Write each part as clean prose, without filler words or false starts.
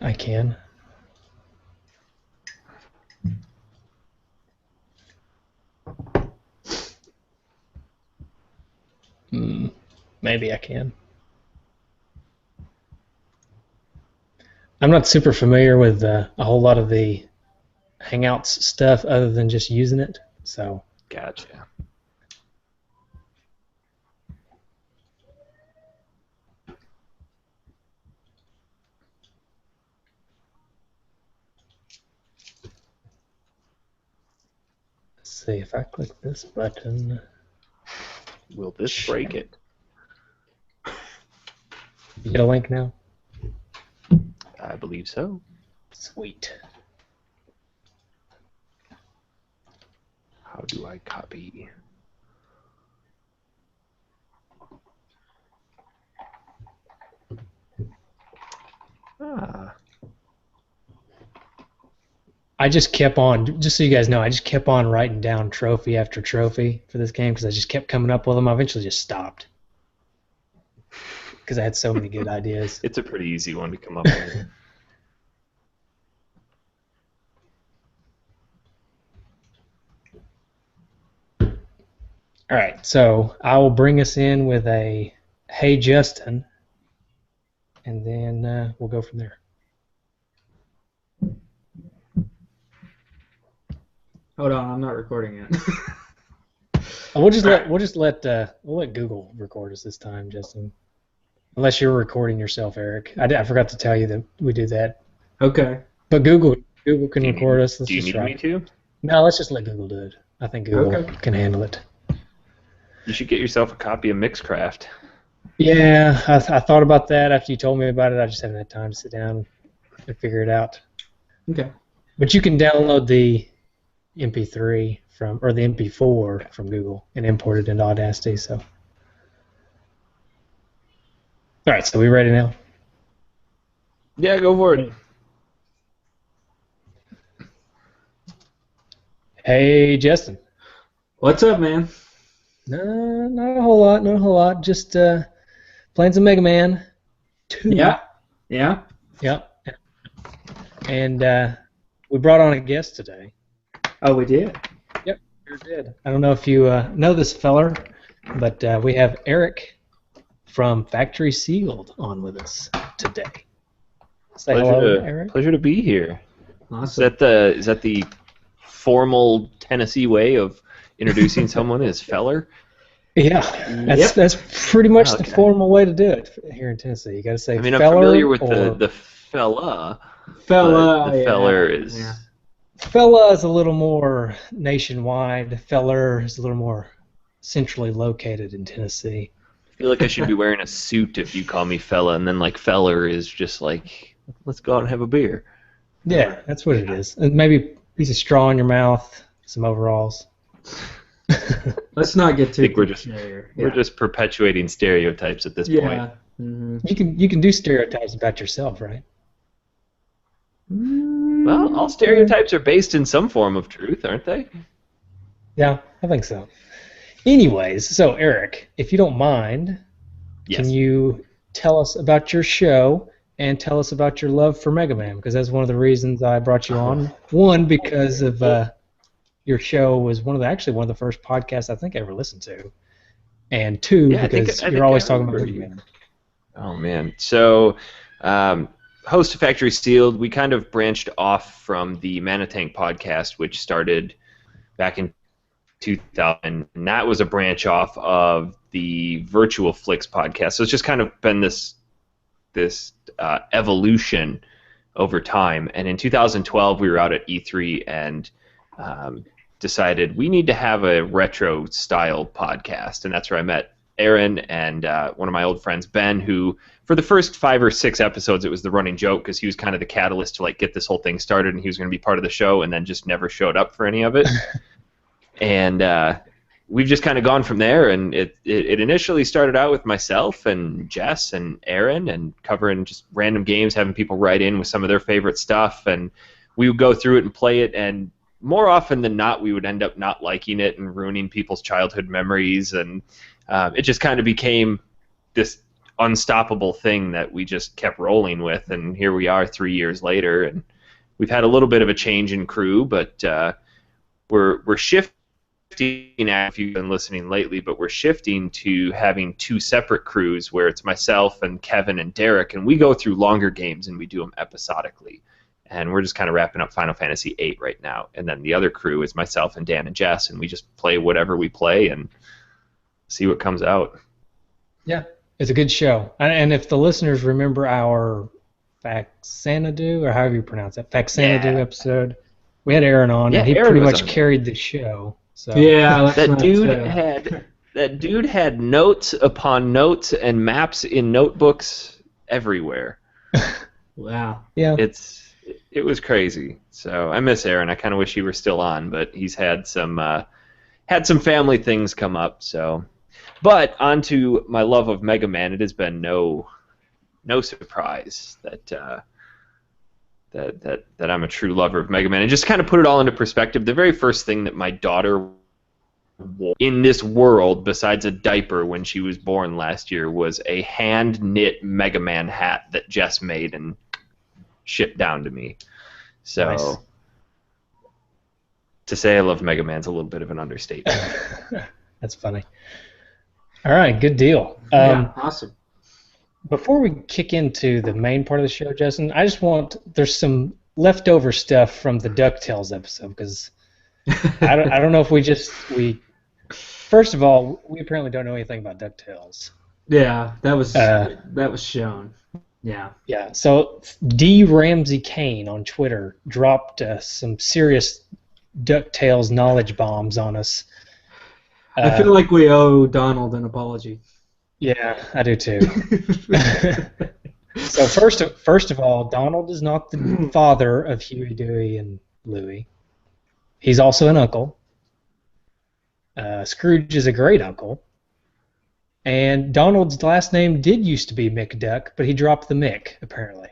I can. Maybe I can. I'm not super familiar with a whole lot of the Hangouts stuff other than just using it. So. Gotcha. Let's see if I click this button. Will this break it? You get a link now? I believe so. Sweet. How do I copy? I just kept on, just so you guys know, I just kept on writing down trophy after trophy for this game because I just kept coming up with them. I eventually just stopped because I had so many good ideas. It's a pretty easy one to come up with. All right, so I will bring us in with a "Hey Justin," and then we'll go from there. Hold on, I'm not recording yet. We'll let Google record us this time, Justin. Unless you're recording yourself, Eric. I forgot to tell you that we do that. Okay. But Google can record us. Do you need me to? No, let's just let Google do it. I think Google can handle it. You should get yourself a copy of Mixcraft. Yeah, I thought about that after you told me about it. I just haven't had time to sit down and figure it out. Okay. But you can download the MP3 or the MP4 from Google and import it into Audacity. So, all right. So we ready now? Yeah, go for it. Hey, Justin. What's up, man? No, not a whole lot. Just playing some Mega Man 2. Yeah. Yep. And we brought on a guest today. Oh, we did? Yep, sure did. I don't know if you know this feller, but we have Eric from Factory Sealed on with us today. Say hello, Eric. Pleasure to be here. Awesome. Is that the formal Tennessee way of introducing someone as feller? Yeah, that's pretty much the formal way to do it here in Tennessee. You got to say. I mean, I'm familiar with the fella. Fella. The feller is. Yeah. Fella is a little more nationwide. Feller is a little more centrally located in Tennessee. I feel like I should be wearing a suit if you call me fella, and then like feller is just like, let's go out and have a beer. Yeah, that's what it is. And maybe a piece of straw in your mouth, some overalls. Let's not get too. I think we're just perpetuating stereotypes at this point. Mm-hmm. You can do stereotypes about yourself, right? Well, all stereotypes are based in some form of truth, aren't they? Yeah, I think so. Anyways, so Eric, if you don't mind, can you tell us about your show and tell us about your love for Mega Man? Because that's one of the reasons I brought you on. One, because of your show was one of the first podcasts I think I ever listened to, and two, because you're always talking about Mega Man. Oh man, so host of Factory Sealed, we kind of branched off from the Manitank podcast, which started back in 2000, and that was a branch off of the Virtual Flicks podcast. So it's just kind of been this evolution over time. And in 2012, we were out at E3 and decided we need to have a retro style podcast, and that's where I met Aron and one of my old friends, Ben, who for the first 5 or 6 episodes it was the running joke because he was kind of the catalyst to like get this whole thing started, and he was going to be part of the show, and then just never showed up for any of it. And we've just kind of gone from there, and it initially started out with myself and Jess and Aron and covering just random games, having people write in with some of their favorite stuff, and we would go through it and play it, and more often than not we would end up not liking it and ruining people's childhood memories, and it just kind of became this unstoppable thing that we just kept rolling with, and here we are 3 years later, and we've had a little bit of a change in crew, but we're shifting. If you've been listening lately, but we're shifting to having 2 separate crews where it's myself and Kevin and Derek, and we go through longer games and we do them episodically. And we're just kind of wrapping up Final Fantasy VIII right now. And then the other crew is myself and Dan and Jess, and we just play whatever we play and see what comes out. Yeah, it's a good show. And if the listeners remember our Faxanadu, or however you pronounce it, Faxanadu episode, we had Aron on, and he Aron pretty much carried the show. So. Yeah, that dude had notes upon notes and maps in notebooks everywhere. Wow. Yeah. It was crazy. So I miss Aron. I kind of wish he were still on, but he's had some family things come up. So, but on to my love of Mega Man. It has been no surprise that I'm a true lover of Mega Man. And just kind of put it all into perspective, the very first thing that my daughter wore in this world, besides a diaper when she was born last year, was a hand-knit Mega Man hat that Jess made and shipped down to me. So nice. To say I love Mega Man's a little bit of an understatement. That's funny. All right, good deal. Yeah, awesome. Before we kick into the main part of the show, Justin, there's some leftover stuff from the DuckTales episode, because I don't know if we first of all, we apparently don't know anything about DuckTales. Yeah, that was shown. Yeah. Yeah. So D. Ramsey Kane on Twitter dropped some serious DuckTales knowledge bombs on us. I feel like we owe Donald an apology. Yeah, I do too. So first of all, Donald is not the father of Huey, Dewey, and Louie. He's also an uncle. Scrooge is a great uncle. And Donald's last name did used to be McDuck, but he dropped the Mick, apparently.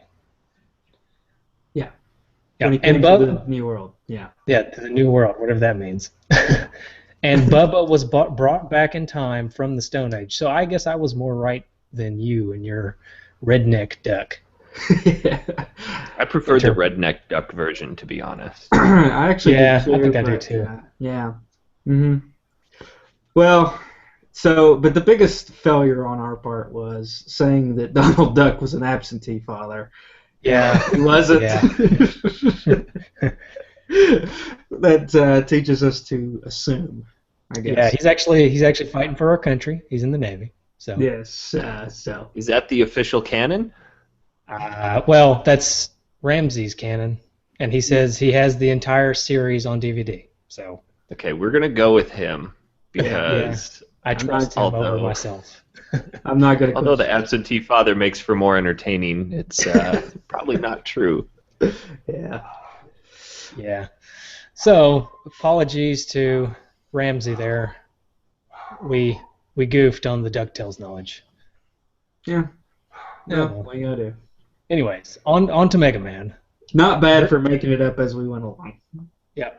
Yeah. Yeah. When he came to the New World. Yeah. Yeah, to the New World, whatever that means. And Bubba was brought back in time from the Stone Age. So I guess I was more right than you and your redneck duck. I prefer the redneck duck version, to be honest. I actually I do too, think I do too. Yeah. Mm-hmm. Well, but the biggest failure on our part was saying that Donald Duck was an absentee father. Yeah. He wasn't. Yeah. That teaches us to assume, I guess. Yeah, he's actually fighting for our country. He's in the Navy. So yes. So is that the official canon? Well, that's Ramsey's canon, and he says he has the entire series on DVD. So okay, we're gonna go with him because I trust him over myself. I'm not gonna. Although the absentee father makes for more entertaining, it's probably not true. Yeah. Yeah. So apologies to Ramsey there. We goofed on the DuckTales knowledge. Yeah. No, what you gotta do. Anyways, on to Mega Man. Not bad for making it up as we went along. Yeah.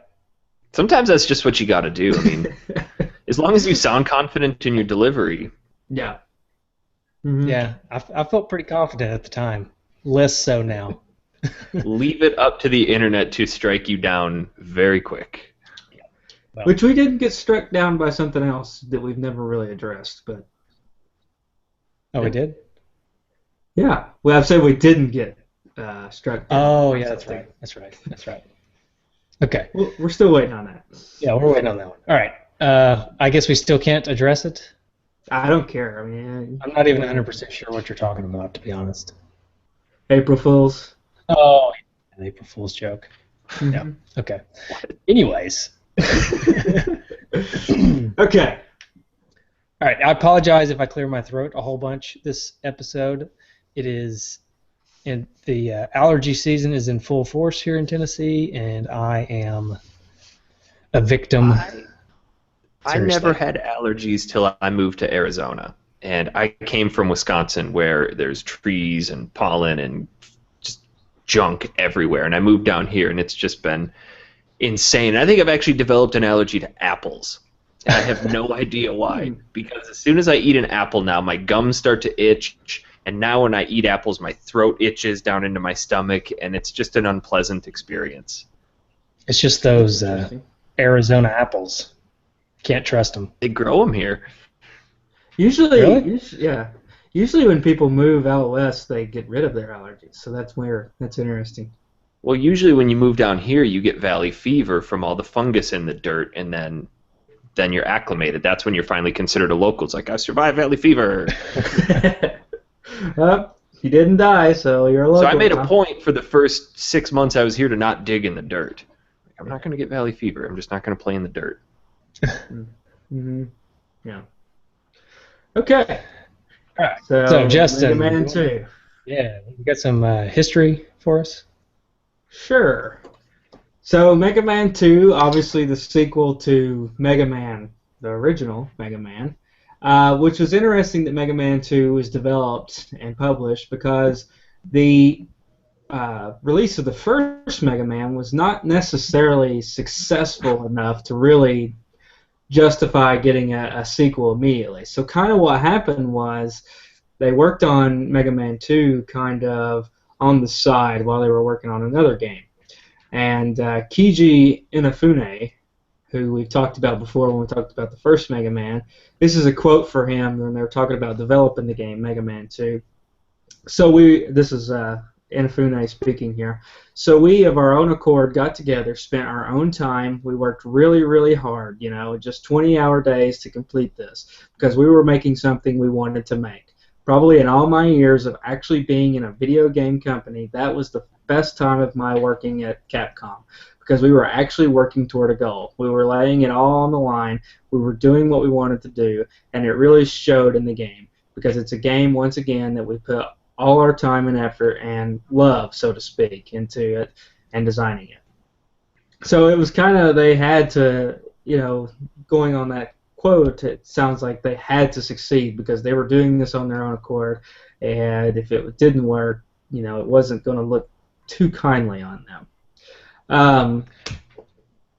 Sometimes that's just what you got to do. I mean, as long as you sound confident in your delivery. Yeah. Mm-hmm. Yeah, I felt pretty confident at the time. Less so now. Leave it up to the internet to strike you down very quick. Yeah. Well, which we did get struck down by something else that we've never really addressed, but. Oh, we did? Yeah. Well, I've said we didn't get struck down. Oh, yeah, that's right. That's right. Okay. Well, we're still waiting on that. Yeah, we're waiting on that one. All right. I guess we still can't address it. I don't care. I mean, I'm not even 100% sure what you're talking about, to be honest. April Fools. Oh, an April Fool's joke. Mm-hmm. Yeah. Okay. Anyways. Okay. All right. I apologize if I clear my throat a whole bunch this episode. It is in the allergy season is in full force here in Tennessee, and I am a victim. I never had allergies till I moved to Arizona, and I came from Wisconsin where there's trees and pollen and just junk everywhere, and I moved down here, and it's just been insane. I think I've actually developed an allergy to apples. And I have no idea why. Because as soon as I eat an apple now, my gums start to itch, and now when I eat apples, my throat itches down into my stomach, and it's just an unpleasant experience. It's just those Arizona apples. Can't trust them. They grow them here. Usually, Really? yeah. Usually when people move out west, they get rid of their allergies. So that's weird. That's interesting. Well, usually when you move down here, you get valley fever from all the fungus in the dirt, and then you're acclimated. That's when you're finally considered a local. It's like, I survived valley fever. You didn't die, so you're a local. So I made a point for the first 6 months I was here to not dig in the dirt. I'm not going to get valley fever. I'm just not going to play in the dirt. Mm-hmm. Yeah. Okay. All right. So, So Justin, Mega Man 2. Yeah, you got some history for us? Sure. So Mega Man 2, obviously the sequel to Mega Man, the original Mega Man, which was interesting that Mega Man 2 was developed and published because the release of the first Mega Man was not necessarily successful enough to really justify getting a sequel immediately. So kind of what happened was they worked on Mega Man 2 kind of on the side while they were working on another game. And Keiji Inafune, who we've talked about before when we talked about the first Mega Man, this is a quote for him when they were talking about developing the game Mega Man 2. So this is Inafune speaking here. So we, of our own accord, got together, spent our own time. We worked really, really hard, just 20-hour days to complete this because we were making something we wanted to make. Probably in all my years of actually being in a video game company, that was the best time of my working at Capcom because we were actually working toward a goal. We were laying it all on the line. We were doing what we wanted to do, and it really showed in the game because it's a game, once again, that we put all our time and effort and love, so to speak, into it and designing it. So it was kind of, they had to, going on that quote, it sounds like they had to succeed because they were doing this on their own accord, and if it didn't work, it wasn't going to look too kindly on them.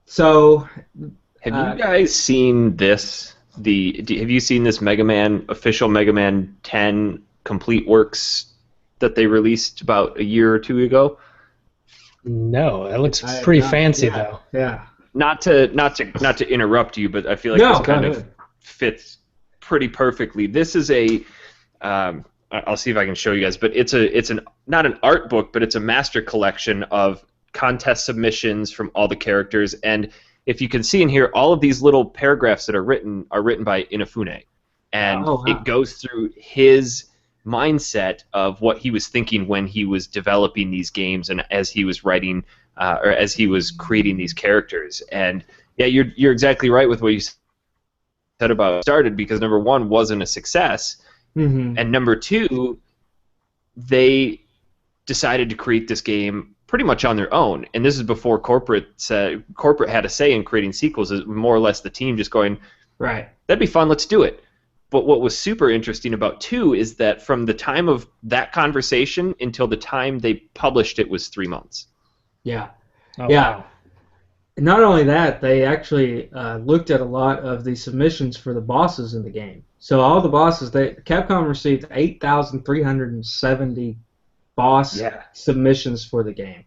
So, have you guys seen this? Have you seen this official Mega Man 10 complete works that they released about a year or two ago? No, it looks pretty fancy though. Yeah. Not to interrupt you, but I feel like this kind of fits pretty perfectly. This is I'll see if I can show you guys, but it's not an art book, but it's a master collection of contest submissions from all the characters. And if you can see in here, all of these little paragraphs that are written by Inafune, and it goes through his mindset of what he was thinking when he was developing these games and as he was writing or as he was creating these characters. And yeah, you're exactly right with what you said about started, because number one, wasn't a success, and number two, they decided to create this game pretty much on their own. And this is before corporate had a say in creating sequels. It was more or less the team just going, right, that'd be fun, let's do it. But what was super interesting about 2 is that from the time of that conversation until the time they published it was 3 months. Yeah. Oh, yeah. Wow. Not only that, they actually looked at a lot of the submissions for the bosses in the game. So all the bosses, Capcom received 8,370 boss submissions for the game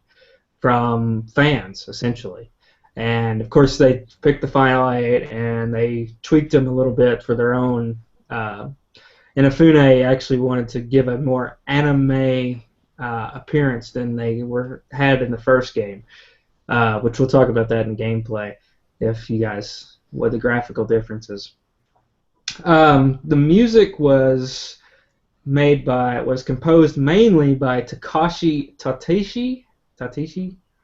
from fans, essentially. And of course, they picked the final 8 and they tweaked them a little bit for their own. Inafune actually wanted to give a more anime appearance than they had in the first game, which we'll talk about that in gameplay if you guys, what the graphical differences. The music was composed mainly by Takashi Tateshi. I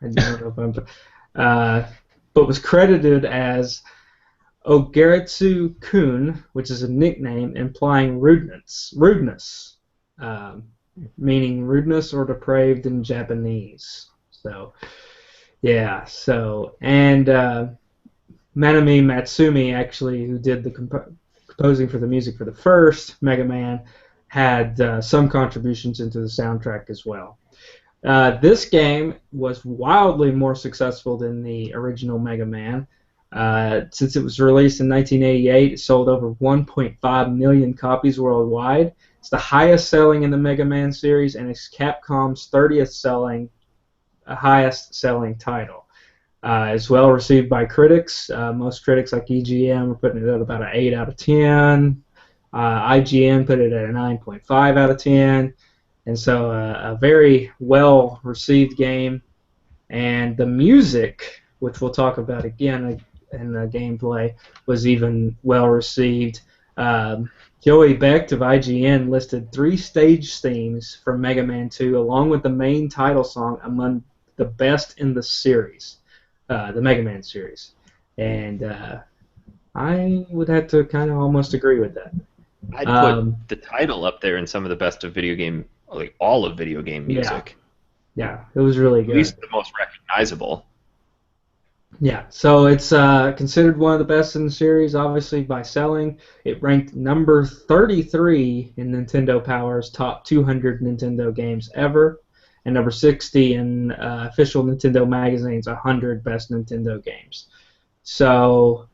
don't know if I'm. But was credited as Ogeretsu-kun, which is a nickname implying rudeness, meaning rudeness or depraved in Japanese. So, yeah. So, and Manami Matsumi, actually, who did the composing for the music for the first Mega Man, had some contributions into the soundtrack as well. This game was wildly more successful than the original Mega Man. Since it was released in 1988, it sold over 1.5 million copies worldwide. It's the highest selling in the Mega Man series, and it's Capcom's 30th highest selling title. It's well received by critics. Most critics, like EGM, are putting it at about an 8 out of 10. IGN put it at a 9.5 out of 10. And so a very well received game. And the music, which we'll talk about again in the gameplay, was even well received. Joey Becht of IGN listed 3 stage themes from Mega Man 2 along with the main title song among the best in the series, the Mega Man series. And I would have to kind of almost agree with that. I'd put the title up there in some of the best of video game, like all of video game music. Yeah, it was really good. At least the most recognizable. Yeah, so it's considered one of the best in the series, obviously, by selling. It ranked number 33 in Nintendo Power's top 200 Nintendo games ever, and number 60 in official Nintendo Magazine's 100 best Nintendo games. So,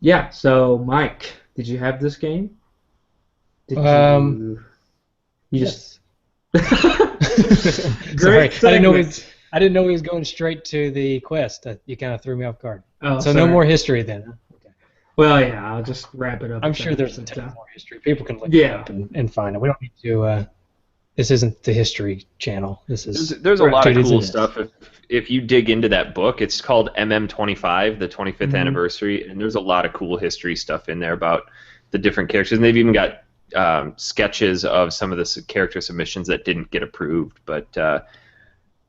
yeah, so Mike, did you have this game? Did you yes. Great. Sorry, I didn't know he was going straight to the quest. You kind of threw me off guard. Oh, so sorry. no more history then. Okay. Well, yeah, I'll just wrap it up. I'm sure there's a ton more history. People can look it up and find it. We don't need to. This isn't the history channel. This is. There's a lot of cool stuff. If you dig into that book, it's called MM25, the 25th anniversary, and there's a lot of cool history stuff in there about the different characters. And they've even got sketches of some of the character submissions that didn't get approved. But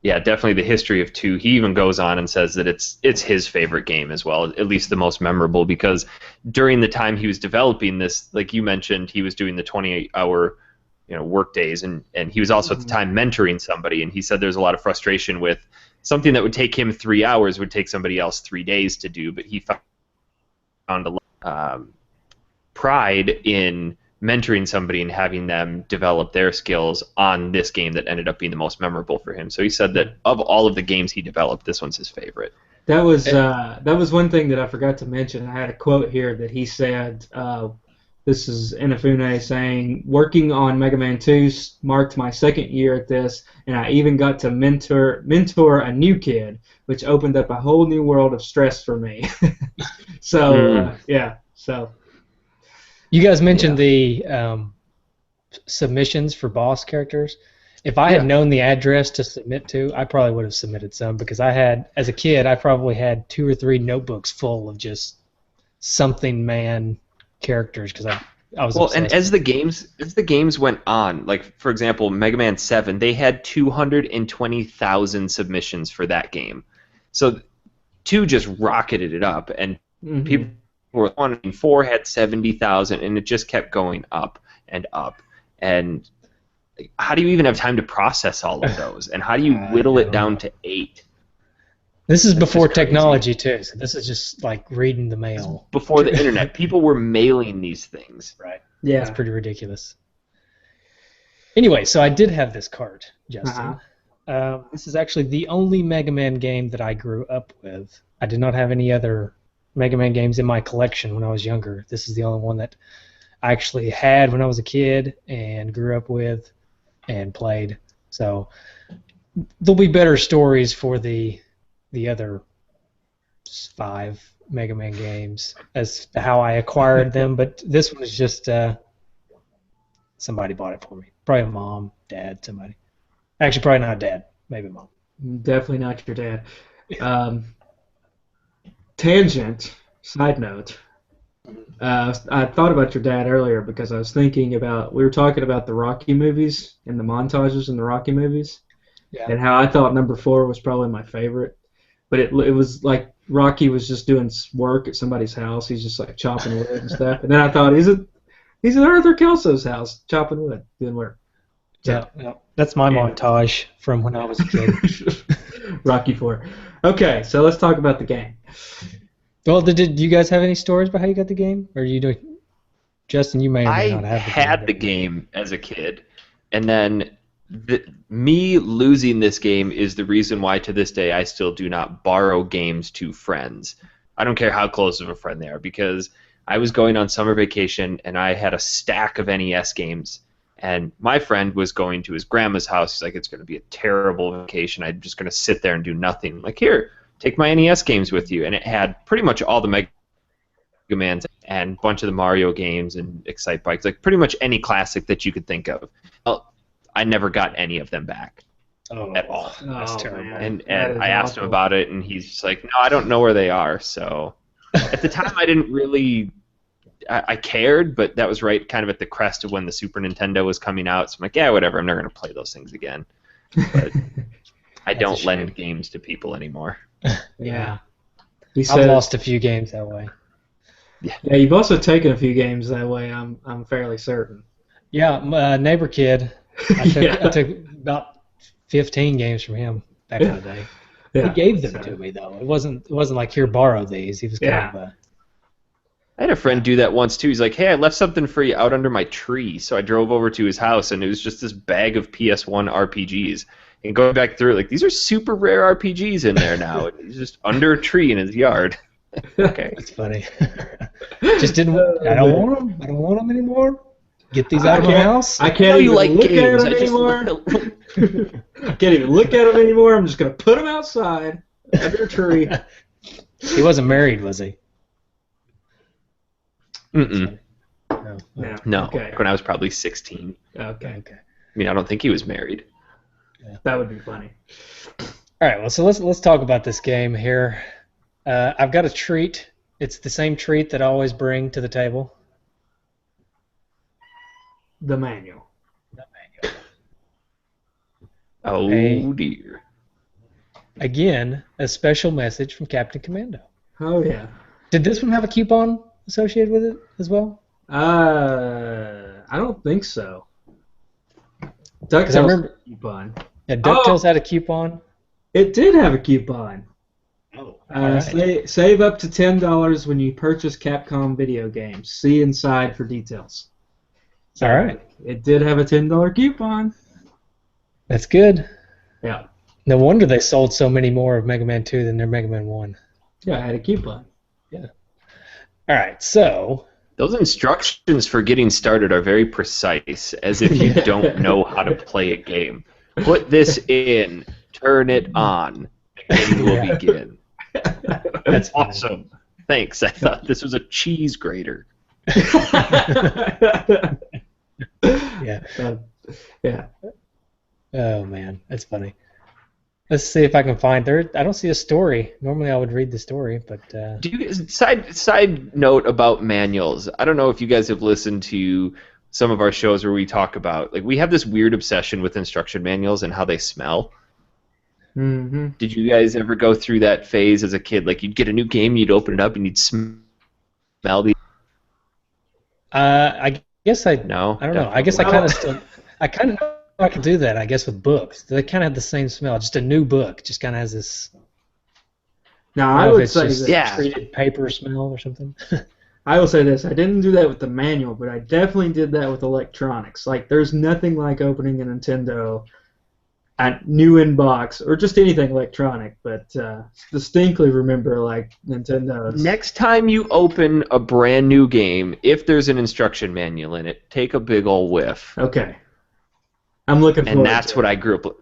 yeah, definitely the history of 2. He even goes on and says that it's his favorite game as well, at least the most memorable, because during the time he was developing this, like you mentioned, he was doing the 28-hour work days, and he was also at the time mentoring somebody, and he said there's a lot of frustration with something that would take him 3 hours would take somebody else 3 days to do, but he found a lot of pride in mentoring somebody and having them develop their skills on this game that ended up being the most memorable for him. So he said that of all of the games he developed, this one's his favorite. That was one thing that I forgot to mention. I had a quote here that he said, this is Inafune saying, working on Mega Man 2 marked my 2nd year at this, and I even got to mentor a new kid, which opened up a whole new world of stress for me. So, yeah, so... You guys mentioned the submissions for boss characters. If I had known the address to submit to, I probably would have submitted some, because as a kid, I probably had 2 or 3 notebooks full of just something man characters, because I was obsessed. And as the games went on, like for example, Mega Man 7, they had 220,000 submissions for that game. So 2 just rocketed it up, and people were wanting 4 had 70,000, and it just kept going up and up. And how do you even have time to process all of those? And how do you whittle it down to 8? This is before technology too, so this is just like reading the mail. Before the internet, people were mailing these things. Right. Yeah. It's pretty ridiculous. Anyway, so I did have this cart, Justin. This is actually the only Mega Man game that I grew up with. I did not have any other Mega Man games in my collection when I was younger. This is the only one that I actually had when I was a kid and grew up with and played. So there'll be better stories for the other 5 Mega Man games as to how I acquired them, but this one is just somebody bought it for me. Probably a mom, dad, somebody. Actually, probably not dad, maybe mom. Definitely not your dad. Tangent, side note. I thought about your dad earlier because I was thinking about, we were talking about the Rocky movies and the montages in the Rocky movies, and how I thought number 4 was probably my favorite. But it was like Rocky was just doing work at somebody's house. He's just like chopping wood and stuff. And then I thought, he's at Arthur Kelso's house chopping wood, doing work. So, yeah, that's my montage from when I was a kid. Rocky 4. Okay, so let's talk about the game. Well, did you guys have any stories about how you got the game? Or you Justin, you may or may not have the game. I had the game as a kid, and then me losing this game is the reason why to this day I still do not borrow games to friends. I don't care how close of a friend they are, because I was going on summer vacation and I had a stack of NES games, and my friend was going to his grandma's house. He's like, it's going to be a terrible vacation. I'm just going to sit there and do nothing. I'm like, here, take my NES games with you. And it had pretty much all the Mega Man and a bunch of the Mario games and Excite Bikes, like pretty much any classic that you could think of. Well, I never got any of them back at all. That's terrible. Man. And I asked him about it, and he's just like, no, I don't know where they are. So at the time, I didn't really... I cared, but that was right kind of at the crest of when the Super Nintendo was coming out. So I'm like, yeah, whatever. I'm never going to play those things again. But I don't lend games to people anymore. Yeah. I've lost a few games that way. Yeah, you've also taken a few games that way, I'm fairly certain. Yeah, neighbor kid. I took about 15 games from him back in the day. Yeah. He gave them to me, though. It wasn't like, here, borrow these. He was kind of a... I had a friend do that once, too. He's like, hey, I left something for you out under my tree. So I drove over to his house, and it was just this bag of PS1 RPGs. And going back through it, like, these are super rare RPGs in there now. And he's just under a tree in his yard. Okay. That's funny. Just didn't... I don't want them. I don't want them anymore. Get these out of my house. I can't even look at them anymore. I can't even look at them anymore. I'm just going to put them outside under a tree. He wasn't married, was he? Mm-mm. No. Okay. When I was probably 16. Okay. I mean, I don't think he was married. Yeah. That would be funny. All right. Well, so let's talk about this game here. I've got a treat. It's the same treat that I always bring to the table. The manual. Oh, dear. Again, a special message from Captain Commando. Oh, yeah. Did this one have a coupon associated with it as well? I don't think so. DuckTales had a coupon. Yeah, DuckTales had a coupon. It did have a coupon. Oh, right. Save up to $10 when you purchase Capcom video games. See inside for details. So all right. It did have a $10 coupon. That's good. Yeah. No wonder they sold so many more of Mega Man 2 than their Mega Man 1. Yeah, I had a coupon. Yeah. All right, so... Those instructions for getting started are very precise, as if you don't know how to play a game. Put this in, turn it on, the game will begin. That's awesome. Thanks. I thought this was a cheese grater. Yeah. Yeah. Oh, man, that's funny. Let's see if I can find there. I don't see a story. Normally I would read the story, but... Do you side note about manuals. I don't know if you guys have listened to some of our shows where we talk about... Like, we have this weird obsession with instruction manuals and how they smell. Mm-hmm. Did you guys ever go through that phase as a kid? Like, you'd get a new game, you'd open it up, and you'd smell the... I guess I... No? I don't know. I guess I kind of still... I kind of know I can do that, I guess, with books. They kind of have the same smell. Just a new book just kind of has this... Now, I would say that treated paper smell or something. I will say this. I didn't do that with the manual, but I definitely did that with electronics. Like, there's nothing like opening a Nintendo new in box, or just anything electronic, but distinctly remember, like, Nintendo's. Next time you open a brand new game, if there's an instruction manual in it, take a big ol' whiff. Okay. I'm looking forward to it. And that's what I grew up with.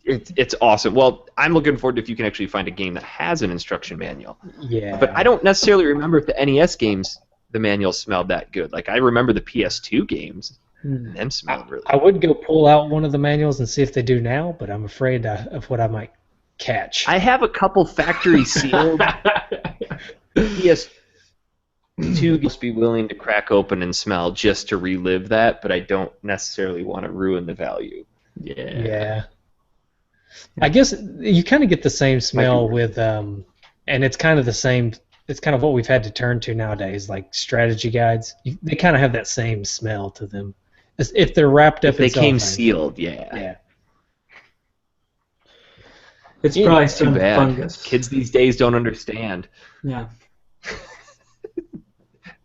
It's awesome. Well, I'm looking forward to if you can actually find a game that has an instruction manual. Yeah. But I don't necessarily remember if the NES games, the manual smelled that good. Like, I remember the PS2 games. Them smelled really good. I would go pull out one of the manuals and see if they do now, but I'm afraid of what I might catch. I have a couple factory sealed PS2 must be willing to crack open and smell just to relive that, but I don't necessarily want to ruin the value. Yeah. I guess you kind of get the same smell with, and it's kind of the same. It's kind of what we've had to turn to nowadays, like strategy guides. They kind of have that same smell to them, if they're wrapped up. If they came sealed, yeah. It's probably too bad. Fungus. Kids these days don't understand. Yeah.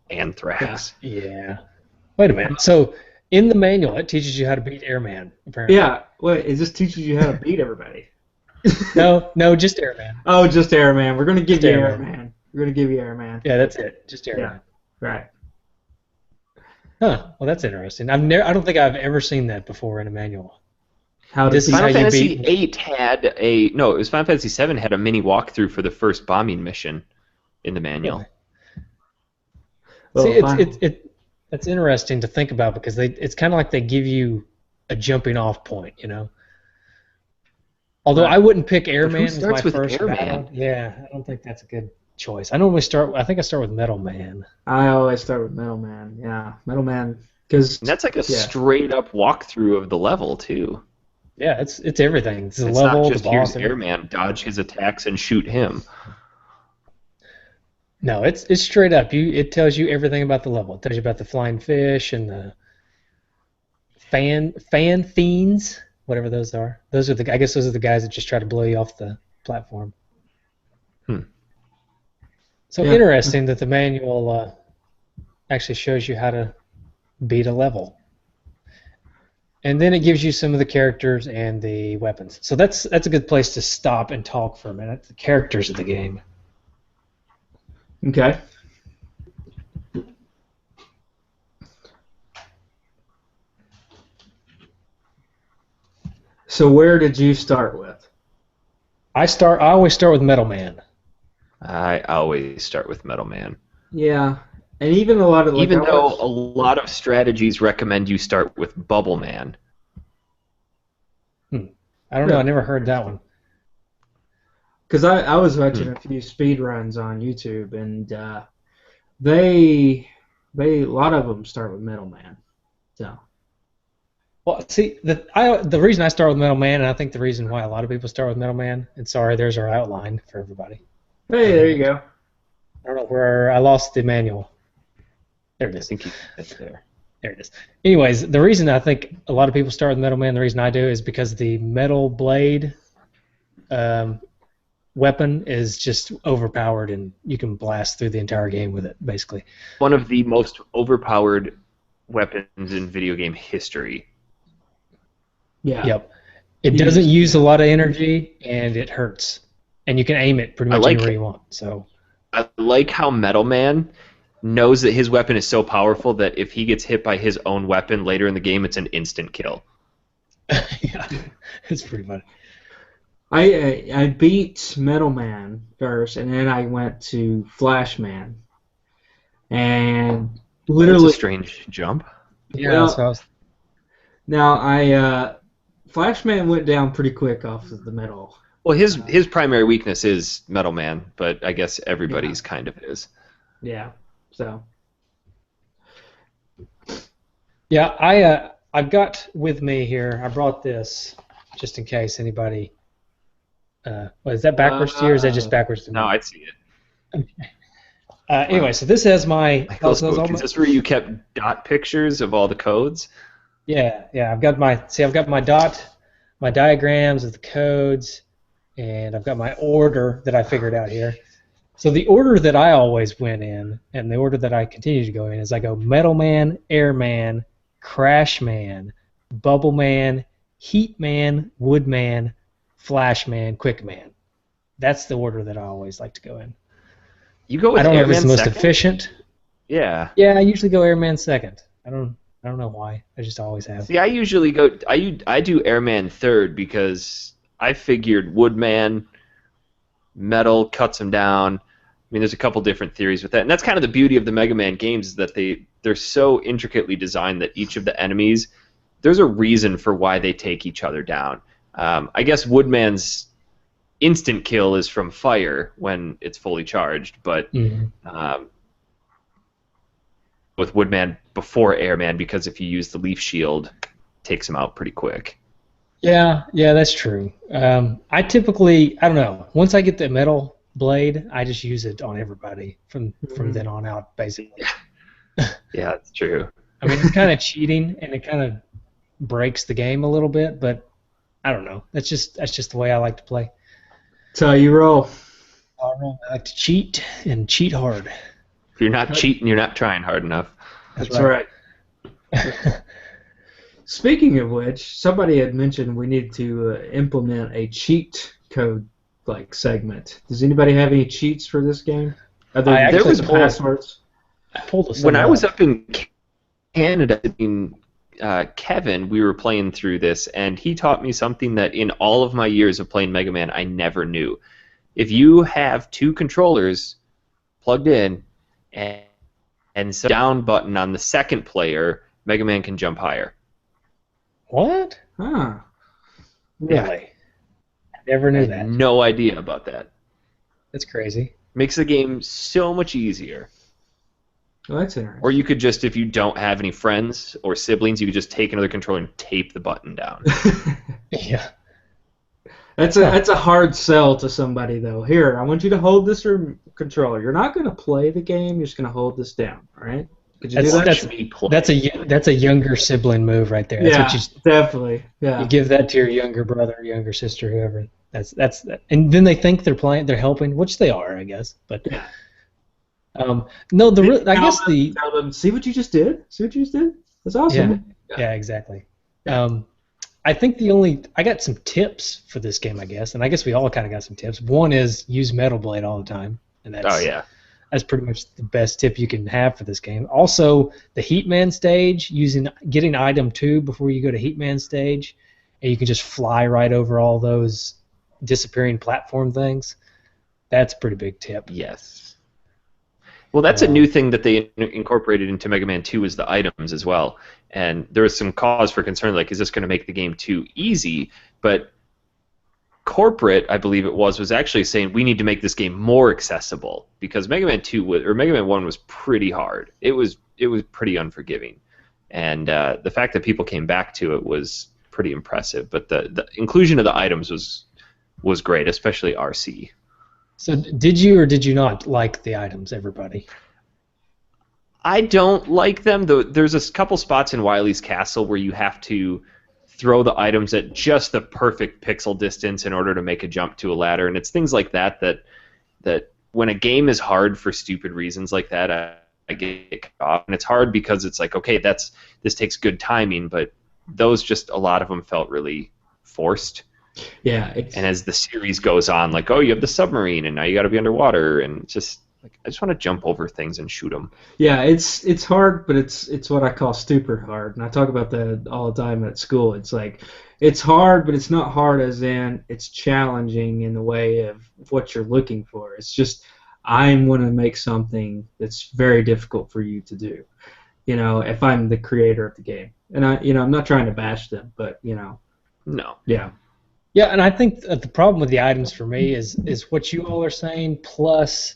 Anthrax. Yeah. Wait a minute. So In the manual, it teaches you how to beat Airman, apparently. Yeah. Wait, it just teaches you how to beat everybody. No, just Airman. Oh, just Airman. We're gonna give Just you Airman. Airman. We're gonna give you Airman. Yeah, that's it. Just Airman. Yeah. Right. Huh. Well, that's interesting. I don't think I've ever seen that before in a manual. This is Final how you Fantasy beat. VIII had a no. It was Final Fantasy VII had a mini walkthrough for the first bombing mission in the manual. Well, See, it's interesting to think about because it's kind of like they give you a jumping off point, you know. Although I wouldn't pick Airman as my first battle. Yeah, I don't think that's a good choice. I normally start. I think I start with Metal Man. I always start with Metal Man. Yeah, Metal Man, because that's like a straight up walkthrough of the level too. Yeah, it's everything. It's the level, not just the boss. Here's Airman, dodge his attacks and shoot him. No, it's straight up. It tells you everything about the level. It tells you about the flying fish and the fan fiends, whatever those are. I guess those are the guys that just try to blow you off the platform. So interesting that the manual actually shows you how to beat a level. And then it gives you some of the characters and the weapons. So that's a good place to stop and talk for a minute. The characters of the game. Okay. So where did you start with? I always start with Metal Man. I always start with Metal Man. Yeah. And even a lot of though a lot of strategies recommend you start with Bubble Man. I don't know. I never heard that one. Because I was watching a few speed runs on YouTube, and they a lot of them start with Metal Man. So. Well, see, the reason I start with Metal Man, and I think the reason why a lot of people start with Metal Man, and sorry, there's our outline for everybody. Hey, there you go. I don't know where I lost the manual. There it is. I think it's there. There it is. Anyways, the reason I think a lot of people start with Metal Man, the reason I do, is because the metal blade weapon is just overpowered, and you can blast through the entire game with it, basically. One of the most overpowered weapons in video game history. Yeah. Yep. It doesn't use a lot of energy, and it hurts. And you can aim it pretty much anywhere you want. So I like how Metal Man knows that his weapon is so powerful that if he gets hit by his own weapon later in the game, it's an instant kill. Yeah, it's pretty funny. I beat Metal Man first, and then I went to Flash Man. And literally... That's a strange jump. Yeah, now, Flash Man went down pretty quick off of the metal. Well, his primary weakness is Metal Man, but I guess everybody's kind of is. Yeah, so... Yeah, I've got with me here, I brought this just in case anybody... is that backwards to you, or is that just backwards to me? No, I'd see it. Anyway, so this has my... Is this where you kept dot pictures of all the codes? Yeah, I've got my diagrams of the codes, and I've got my order that I figured out here. So the order that I always went in, and the order that I continue to go in, is I go Metal Man, Air Man, Crash Man, Bubble Man, Heat Man, Wood Man, Flash Man, Quick Man. That's the order that I always like to go in. You go with I don't know if it's the most second? efficient. Yeah. Yeah, I usually go Airman second. I don't know why. I just always have. See, I usually go. I do Airman third because I figured Woodman, metal cuts him down. I mean, there's a couple different theories with that, and that's kind of the beauty of the Mega Man games is that they're so intricately designed that each of the enemies, there's a reason for why they take each other down. I guess Woodman's instant kill is from fire when it's fully charged, but with Woodman before Airman, because if you use the Leaf Shield, it takes him out pretty quick. Yeah, that's true. I typically, I don't know, once I get the metal blade, I just use it on everybody from then on out, basically. Yeah, that's true. I mean, it's kind of cheating, and it kind of breaks the game a little bit, but I don't know. That's just the way I like to play. That's how you roll. I like to cheat, and cheat hard. If you're not cheating, you're not trying hard enough. That's right. Speaking of which, somebody had mentioned we need to implement a cheat code like segment. Does anybody have any cheats for this game? There was passwords. I pulled when I was up in Canada, Kevin, we were playing through this, and he taught me something that in all of my years of playing Mega Man, I never knew. If you have two controllers plugged in and so down button on the second player, Mega Man can jump higher. What? Huh. Really? I never knew that. No idea about that. That's crazy. Makes the game so much easier. Well, that's interesting. Or you could just, if you don't have any friends or siblings, you could just take another controller and tape the button down. Yeah. That's a hard sell to somebody, though. Here, I want you to hold this controller. You're not going to play the game. You're just going to hold this down, all right? Could you do that? That's a younger sibling move right there. That's definitely. Yeah. You give that to your younger brother, younger sister, whoever. That's and then they think they're helping, which they are, I guess. But yeah. No, I guess tell them, see what you just did. See what you just did. That's awesome. Yeah, exactly. I think I got some tips for this game, I guess, and I guess we all kind of got some tips. One is use Metal Blade all the time, and that's pretty much the best tip you can have for this game. Also, the Heatman stage, getting item 2 before you go to Heatman stage, and you can just fly right over all those disappearing platform things. That's a pretty big tip. Yes. Well, that's a new thing that they incorporated into Mega Man 2 is the items as well. And there was some cause for concern, like, is this going to make the game too easy? But Corporate, I believe it was actually saying we need to make this game more accessible because Mega Man 1 was pretty hard. It was pretty unforgiving. And the fact that people came back to it was pretty impressive. But the inclusion of the items was great, especially RC. So did you or did you not like the items, everybody? I don't like them. There's a couple spots in Wily's Castle where you have to throw the items at just the perfect pixel distance in order to make a jump to a ladder, and it's things like that when a game is hard for stupid reasons like that, I get cut off. And it's hard because it's like, okay, this takes good timing, but those just, a lot of them felt really forced. Yeah. And as the series goes on, like, oh, you have the submarine, and now you got to be underwater, and just like, I just want to jump over things and shoot them. Yeah, it's hard, but it's what I call stupid hard, and I talk about that all the time at school. It's like it's hard, but it's not hard as in it's challenging in the way of what you're looking for. It's just I'm going to make something that's very difficult for you to do. You know, if I'm the creator of the game, and I'm not trying to bash them, but no, yeah. Yeah, and I think the problem with the items for me is what you all are saying, plus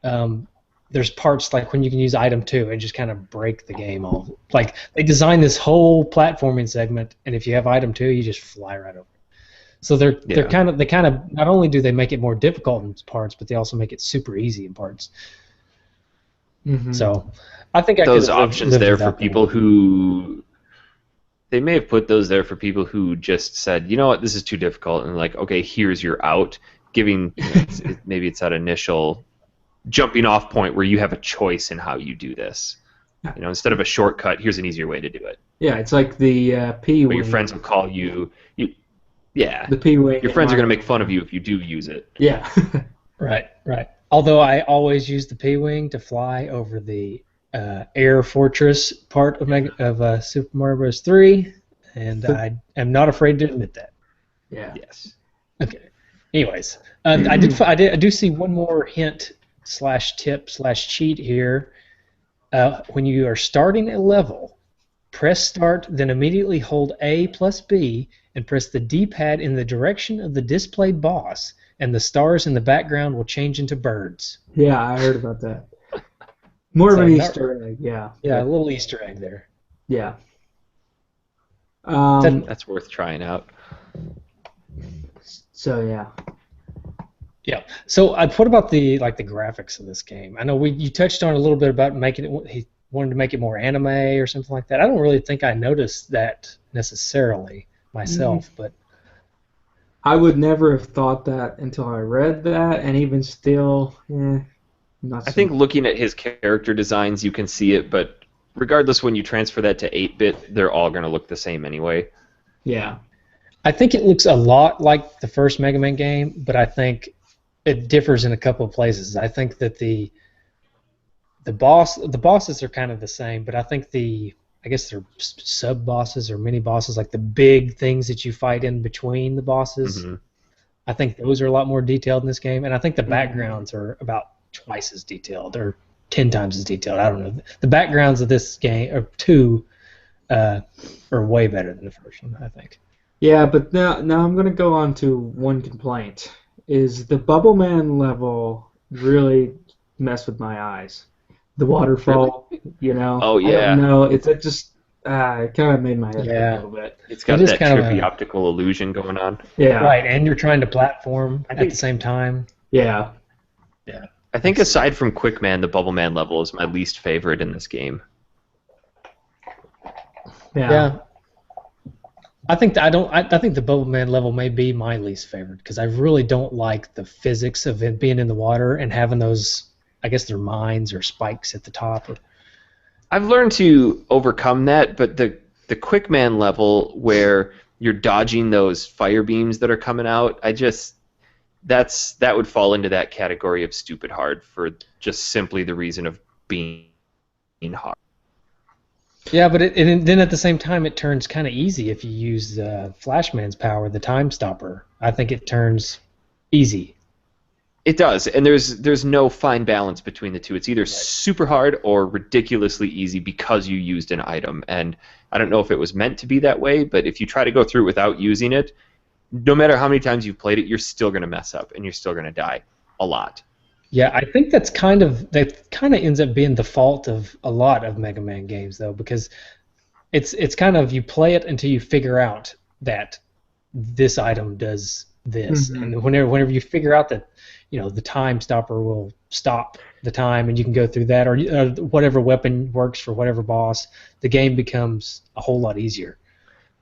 there's parts like when you can use item 2 and just kind of break the game all. Like, they designed this whole platforming segment, and if you have item 2, you just fly right over it. So they kind of not only do they make it more difficult in parts, but they also make it super easy in parts. Mm-hmm. So I think those options there for people who... They may have put those there for people who just said, you know what, this is too difficult, and like, okay, here's your out, giving maybe it's that initial jumping off point where you have a choice in how you do this. You know, instead of a shortcut, here's an easier way to do it. Yeah, it's like the P-wing. Your friends will call you. The P-wing. Your friends are going to make fun of you if you do use it. Yeah. Right. Although I always use the P-wing to fly over the Air Fortress part of Super Mario Bros. 3, and I am not afraid to admit that. Yeah. Yes. Okay. Anyways, I do see one more hint / tip / cheat here. When you are starting a level, press start, then immediately hold A plus B and press the D-pad in the direction of the displayed boss, and the stars in the background will change into birds. Yeah, I heard about that. More of an Easter egg, yeah. Yeah, a little Easter egg there. Yeah. That's worth trying out. So yeah. Yeah. So what about the graphics of this game? I know you touched on a little bit about he wanted to make it more anime or something like that. I don't really think I noticed that necessarily myself, but I would never have thought that until I read that, and even still, I think looking at his character designs, you can see it, but regardless when you transfer that to 8-bit, they're all going to look the same anyway. Yeah. I think it looks a lot like the first Mega Man game, but I think it differs in a couple of places. I think that the bosses are kind of the same, but I think I guess they're sub bosses or mini bosses, like the big things that you fight in between the bosses. Mm-hmm. I think those are a lot more detailed in this game, and I think the backgrounds are about twice as detailed or 10 times as detailed. I don't know. The backgrounds of this game are way better than the first one, I think. Yeah, but now I'm going to go on to one complaint. Is the Bubble Man level really messed with my eyes? The waterfall, you know? Oh, yeah. I don't know. It kind of made my head hurt a little bit. It's got that trippy optical illusion going on. Yeah. Right, and you're trying to platform at the same time. Yeah. Yeah. I think aside from Quick Man, the Bubble Man level is my least favorite in this game. Yeah. I think the Bubble Man level may be my least favorite because I really don't like the physics of it being in the water and having those, I guess they're mines or spikes at the top. I've learned to overcome that, but the Quick Man level where you're dodging those fire beams that are coming out, that would fall into that category of stupid hard for just simply the reason of being hard. Yeah, but then at the same time it turns kind of easy if you use Flashman's power, the Time Stopper. I think it turns easy. It does, and there's no fine balance between the two. It's either super hard or ridiculously easy because you used an item. And I don't know if it was meant to be that way, but if you try to go through without using it, no matter how many times you've played it, you're still going to mess up and you're still going to die a lot. Yeah, I think that kind of ends up being the fault of a lot of Mega Man games, though, because it's kind of you play it until you figure out that this item does this, and whenever you figure out that the Time Stopper will stop the time and you can go through that, or whatever weapon works for whatever boss, the game becomes a whole lot easier.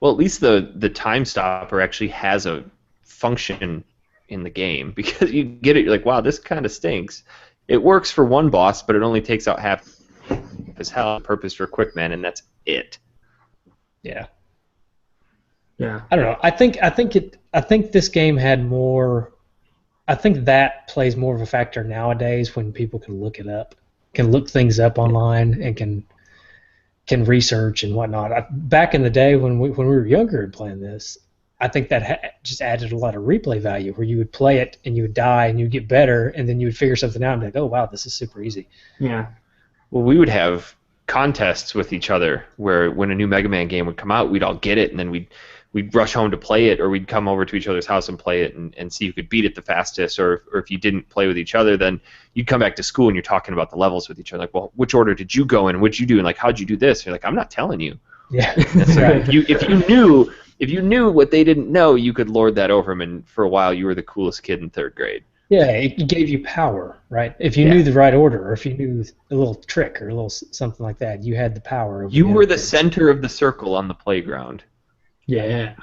Well, at least the Time Stopper actually has a function in the game, because you get it, you're like, wow, this kind of stinks. It works for one boss, but it only takes out half his health, purpose for Quick Man, and that's it. Yeah. Yeah. I don't know. I think this game had more. I think that plays more of a factor nowadays when people can look it up, can look things up online, and can research and whatnot. Back in the day when we were younger and playing this, I think that just added a lot of replay value, where you would play it and you would die and you'd get better, and then you would figure something out and be like, oh wow, this is super easy. Yeah. Well, we would have contests with each other where when a new Mega Man game would come out, we'd all get it, and then we'd rush home to play it, or we'd come over to each other's house and play it and see who could beat it the fastest, or if you didn't play with each other, then you'd come back to school and you're talking about the levels with each other, like, well, which order did you go in, what'd you do, and like, how'd you do this? And you're like, I'm not telling you. Yeah. Right. If you knew what they didn't know, you could lord that over them, and for a while you were the coolest kid in 3rd grade. Yeah, it gave you power, right? If you knew the right order, or if you knew a little trick or a little something like that, you had the power. You were the center of the circle on the playground. Yeah.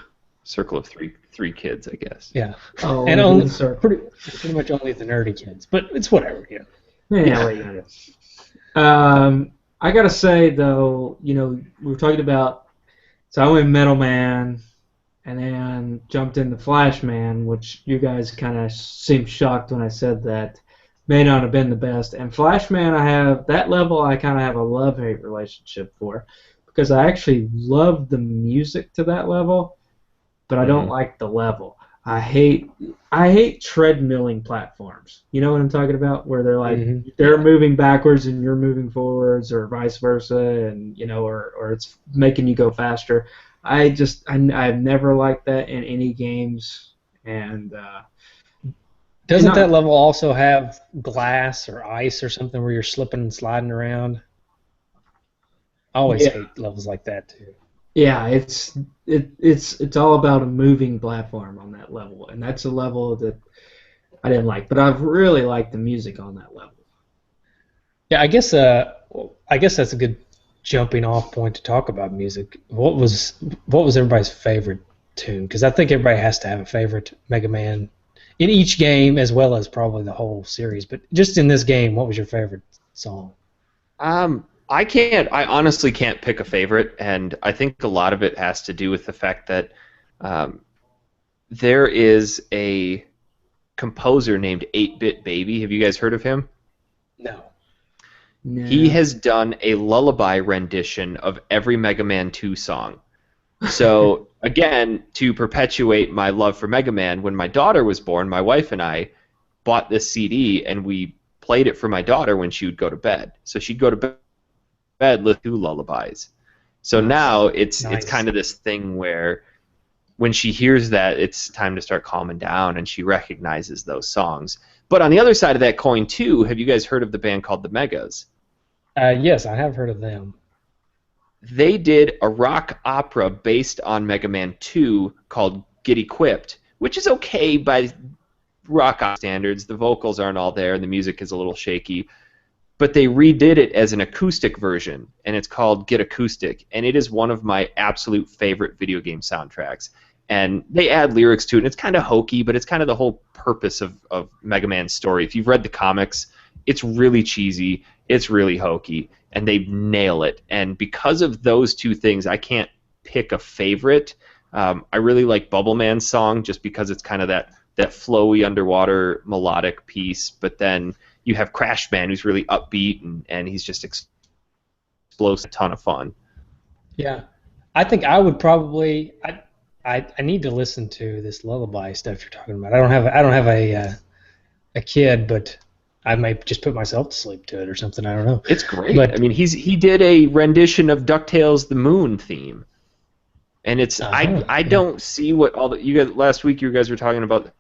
Circle of three kids, I guess. Yeah. Oh, and only pretty much only the nerdy kids, but it's whatever. Yeah. I gotta say though, we were talking about. So I went Metal Man, and then jumped into Flash Man, which you guys kind of seemed shocked when I said that may not have been the best. And Flash Man, that level I kind of have a love-hate relationship for, because I actually love the music to that level, but I don't like the level. I hate treadmilling platforms. You know what I'm talking about? Where they're like they're moving backwards and you're moving forwards, or vice versa, and or it's making you go faster. I've never liked that in any games. And doesn't that level also have glass or ice or something where you're slipping and sliding around? I always hate levels like that too. Yeah, it's all about a moving platform on that level, and that's a level that I didn't like. But I've really liked the music on that level. Yeah, I guess that's a good jumping off point to talk about music. What was everybody's favorite tune? Because I think everybody has to have a favorite Mega Man in each game, as well as probably the whole series. But just in this game, what was your favorite song? I honestly can't pick a favorite, and I think a lot of it has to do with the fact that there is a composer named 8-Bit Baby. Have you guys heard of him? No. No. He has done a lullaby rendition of every Mega Man 2 song. So, again, to perpetuate my love for Mega Man, when my daughter was born, my wife and I bought this CD, and we played it for my daughter when she would go to bed. So she'd go to bed listening to lullabies. So now it's kind of this thing where when she hears that, it's time to start calming down, and she recognizes those songs. But on the other side of that coin, too, have you guys heard of the band called the Megas? Yes, I have heard of them. They did a rock opera based on Mega Man 2 called Get Equipped, which is okay by rock standards. The vocals aren't all there, and the music is a little shaky. But they redid it as an acoustic version, and it's called Get Acoustic, and it is one of my absolute favorite video game soundtracks. And they add lyrics to it, and it's kind of hokey, but it's kind of the whole purpose of Mega Man's story. If you've read the comics, it's really cheesy, it's really hokey, and they nail it. And because of those two things, I can't pick a favorite. I really like Bubble Man's song just because it's kind of that flowy underwater melodic piece, but then you have Crash Man, who's really upbeat, and he's just explosive, a ton of fun. Yeah, I think I would probably. I need to listen to this lullaby stuff you're talking about. I don't have a kid, but I might just put myself to sleep to it or something. I don't know. It's great. But I mean, he did a rendition of DuckTales the Moon theme, and it's I don't see what all the you guys last week you guys were talking about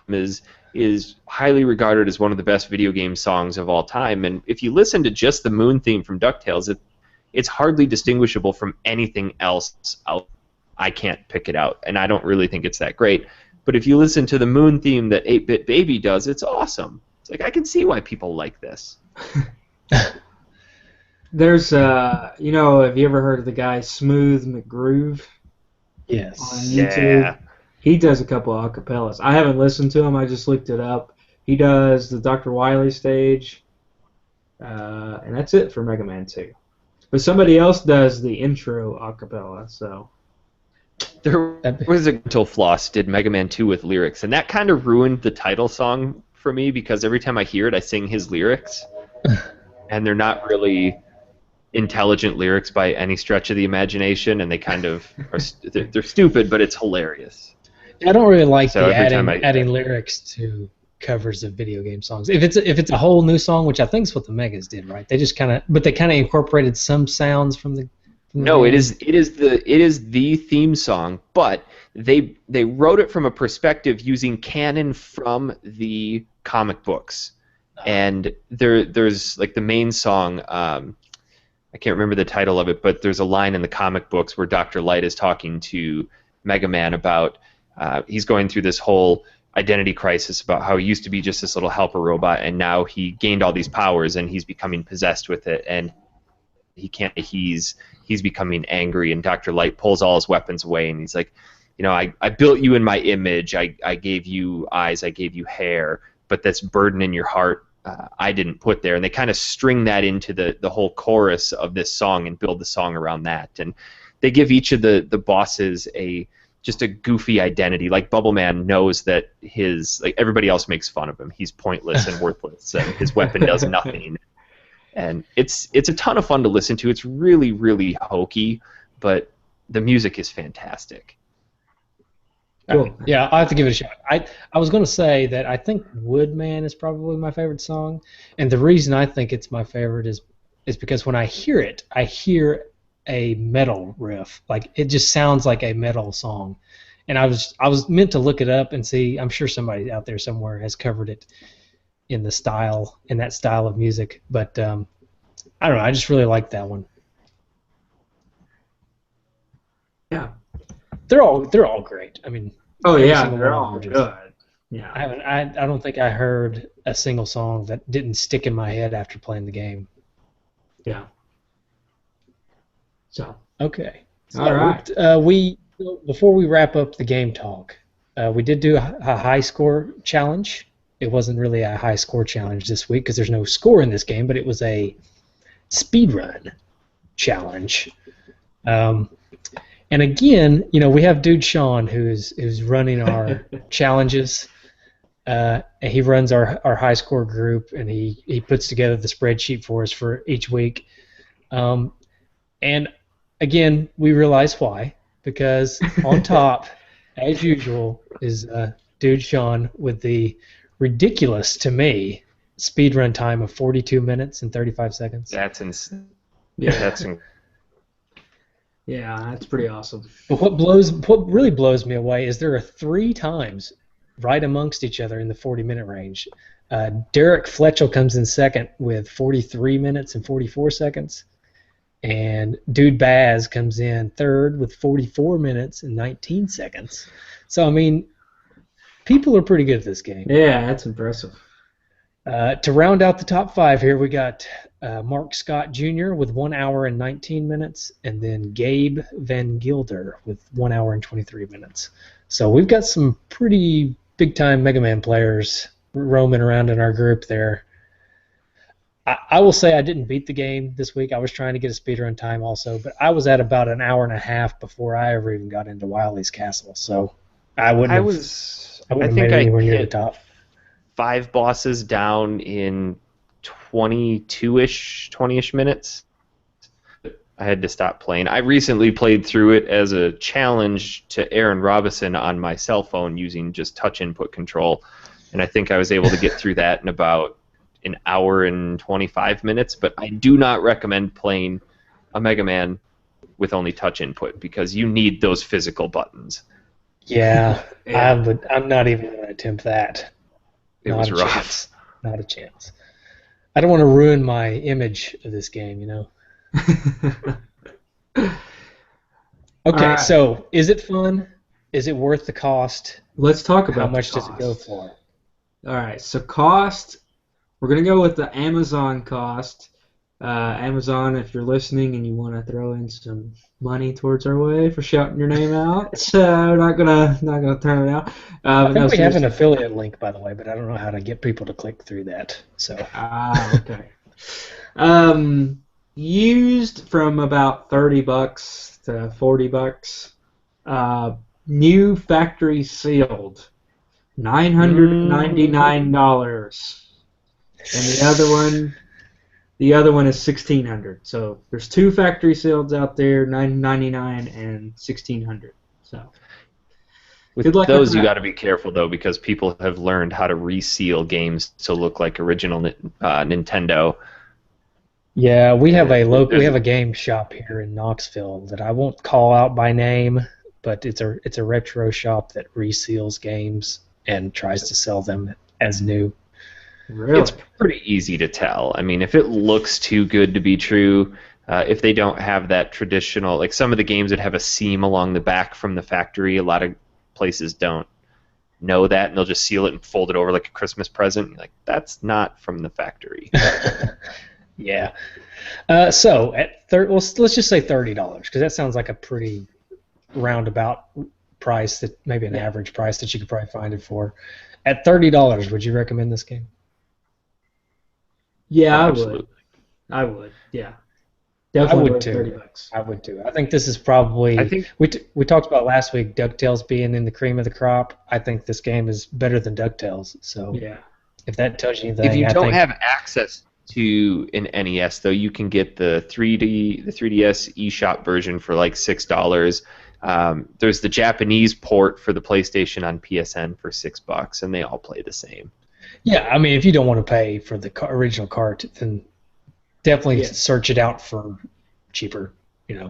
is highly regarded as one of the best video game songs of all time. And if you listen to just the Moon theme from DuckTales, it's hardly distinguishable from anything else out. I can't pick it out, and I don't really think it's that great. But if you listen to the Moon theme that 8-Bit Baby does, it's awesome. It's like, I can see why people like this. There's, have you ever heard of the guy Smooth McGroove? Yes. On YouTube? Yeah. He does a couple of acapellas. I haven't listened to him. I just looked it up. He does the Dr. Wily stage, and that's it for Mega Man 2. But somebody else does the intro acapella, so... There was until Floss did Mega Man 2 with lyrics, and that kind of ruined the title song for me because every time I hear it, I sing his lyrics, and they're not really intelligent lyrics by any stretch of the imagination, and they kind of are they're stupid, but it's hilarious. I don't really like adding lyrics to covers of video game songs. If it's a whole new song, which I think is what the Megas did, right? They just kind of incorporated some sounds from the. No, it is the theme song, but they wrote it from a perspective using canon from the comic books, and there's like the main song. I can't remember the title of it, but there's a line in the comic books where Dr. Light is talking to Mega Man about he's going through this whole identity crisis about how he used to be just this little helper robot, and now he gained all these powers and he's becoming possessed with it, and he can't. He's becoming angry, and Dr. Light pulls all his weapons away, and he's like, I built you in my image. I gave you eyes. I gave you hair, but that's burden in your heart. I didn't put there, and they kind of string that into the whole chorus of this song and build the song around that. And they give each of the bosses just a goofy identity. Like Bubble Man knows that everybody else makes fun of him. He's pointless and worthless, and his weapon does nothing. And it's a ton of fun to listen to. It's really, really hokey, but the music is fantastic. Cool. Yeah, I'll have to give it a shot. I was going to say that I think Woodman is probably my favorite song, and the reason I think it's my favorite is because when I hear it, I hear a metal riff. Like, it just sounds like a metal song. And I was meant to look it up and see. I'm sure somebody out there somewhere has covered it in that style of music, but I don't know. I just really like that one. Yeah, they're all great. I mean, they're all good. Yeah, I don't think I heard a single song that didn't stick in my head after playing the game. Yeah. So okay. So all right. Before we wrap up the game talk, we did do a high score challenge. It wasn't really a high score challenge this week because there's no score in this game, but it was a speedrun challenge. And again, we have Dude Sean who's running our challenges. And he runs our high score group, and he puts together the spreadsheet for us for each week. And again, we realize why, because on top, as usual, is Dude Sean with the ridiculous, to me, speedrun time of 42 minutes and 35 seconds. That's insane. Yeah, yeah, that's pretty awesome. But what really blows me away is there are 3 times right amongst each other in the 40-minute range. Derek Fletchell comes in second with 43 minutes and 44 seconds. And Dude Baz comes in third with 44 minutes and 19 seconds. So, I mean, people are pretty good at this game. Yeah, that's impressive. To round out the top 5 here, we got Mark Scott Jr. with 1 hour and 19 minutes, and then Gabe Van Gilder with 1 hour and 23 minutes. So we've got some pretty big-time Mega Man players roaming around in our group there. I will say I didn't beat the game this week. I was trying to get a speedrun time also, but I was at about an hour and a half before I ever even got into Wily's Castle. So I wouldn't have made it anywhere near the top. 5 bosses down in 20-ish minutes. I had to stop playing. I recently played through it as a challenge to Aron Robison on my cell phone using just touch input control, and I think I was able to get through that in about an hour and 25 minutes, but I do not recommend playing a Mega Man with only touch input because you need those physical buttons. Yeah, yeah. I'm not even going to attempt that. It was rough. Not a chance. I don't want to ruin my image of this game, Okay, right. So is it fun? Is it worth the cost? Let's talk about how much does it go for? All right, so cost. We're going to go with the Amazon cost. Amazon, if you're listening and you want to throw in some money towards our way for shouting your name out, we're not gonna turn it out. I think we have an affiliate link, by the way, but I don't know how to get people to click through that. So. Okay. Used from about $30 to $40. New factory sealed, $999. And the other one is $1,600. So there's 2 factory seals out there, $999 and $1,600. So with those, you got to be careful though, because people have learned how to reseal games to look like original Nintendo. Yeah, we have a game shop here in Knoxville that I won't call out by name, but it's a retro shop that reseals games and tries to sell them as new. Really? It's pretty easy to tell. I mean, if it looks too good to be true, if they don't have that traditional, like some of the games that have a seam along the back from the factory, a lot of places don't know that, and they'll just seal it and fold it over like a Christmas present. You're like, that's not from the factory. Yeah. So at let's just say $30, because that sounds like a pretty roundabout price, that maybe an average price that you could probably find it for. At $30, would you recommend this game? Yeah, I would. Yeah, definitely. I would too. $30. I would too. I think this is probably. I think we talked about last week DuckTales being in the cream of the crop. I think this game is better than DuckTales. So yeah, if that tells you anything, if you don't have access to an NES, though, you can get the 3DS eShop version for like $6. There's the Japanese port for the PlayStation on PSN for $6, and they all play the same. Yeah, I mean, if you don't want to pay for the original cart, then definitely search it out for cheaper. Yeah.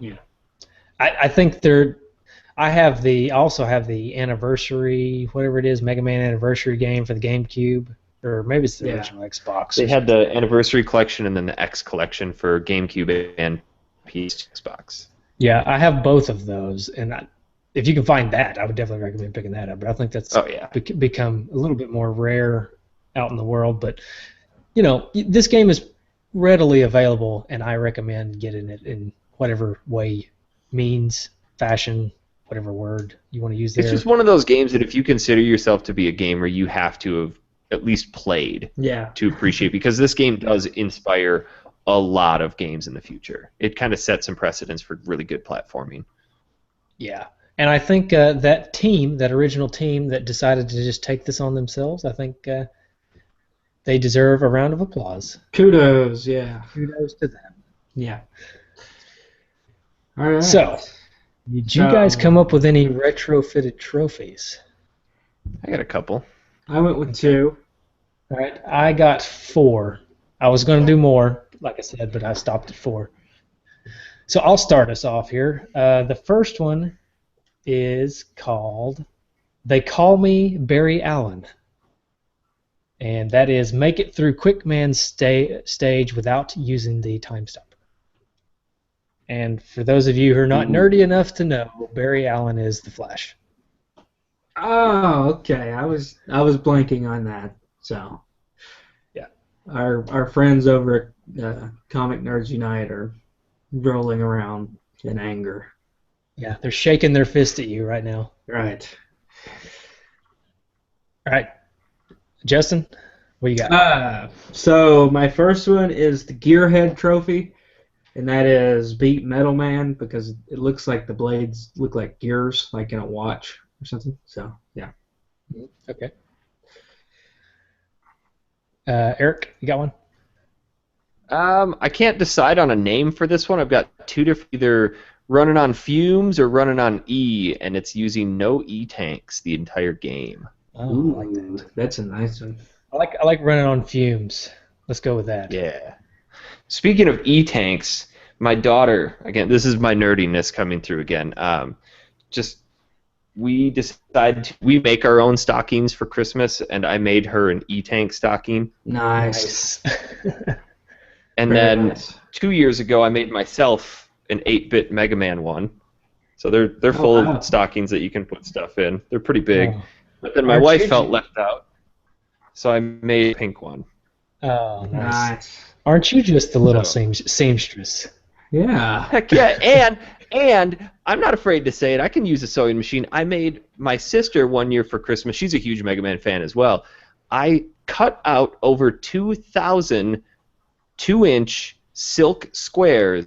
I think I also have the anniversary, whatever it is, Mega Man anniversary game for the GameCube, or maybe it's the original Xbox. They had the anniversary collection and then the X collection for GameCube and Xbox. Yeah, I have both of those, and if you can find that, I would definitely recommend picking that up. But I think that's become a little bit more rare out in the world. But this game is readily available, and I recommend getting it in whatever way, means, fashion, whatever word you want to use there. It's just one of those games that if you consider yourself to be a gamer, you have to have at least played to appreciate, because this game does inspire a lot of games in the future. It kind of sets some precedents for really good platforming. Yeah. And I think that original team that decided to just take this on themselves, I think they deserve a round of applause. Kudos, yeah. Kudos to them. Yeah. All right. So, did you guys come up with any retrofitted trophies? I got a couple. I went with 2. All right, I got 4. I was going to do more, like I said, but I stopped at 4. So I'll start us off here. The first one is called They Call Me Barry Allen. And that is make it through Quickman's stage without using the time stopper. And for those of you who are not nerdy enough to know, Barry Allen is the Flash. Oh, okay. I was blanking on that. So, yeah, our friends over at Comic Nerds Unite are rolling around in anger. Yeah, they're shaking their fist at you right now. Right. All right, Justin, what you got? So my first one is the Gearhead Trophy, and that is beat Metal Man because it looks like the blades look like gears, like in a watch or something. So yeah. Okay. Eric, you got one? I can't decide on a name for this one. I've got 2 different, either running on fumes or running on E, and it's using no E-tanks the entire game. Oh, I like that. That's a nice one. I like running on fumes. Let's go with that. Yeah. Speaking of E-tanks, my daughter, again, this is my nerdiness coming through again. We decided we make our own stockings for Christmas, and I made her an E-tank stocking. Nice. And Very then nice. 2 years ago, I made myself an 8-bit Mega Man one. So they're full of stockings that you can put stuff in. They're pretty big. Oh. But then my wife felt left out, so I made a pink one. Oh, Nice. Aren't you just a little seamstress? Yeah. Heck yeah, and I'm not afraid to say it. I can use a sewing machine. I made my sister one year for Christmas. She's a huge Mega Man fan as well. I cut out over 2,000 2-inch silk squares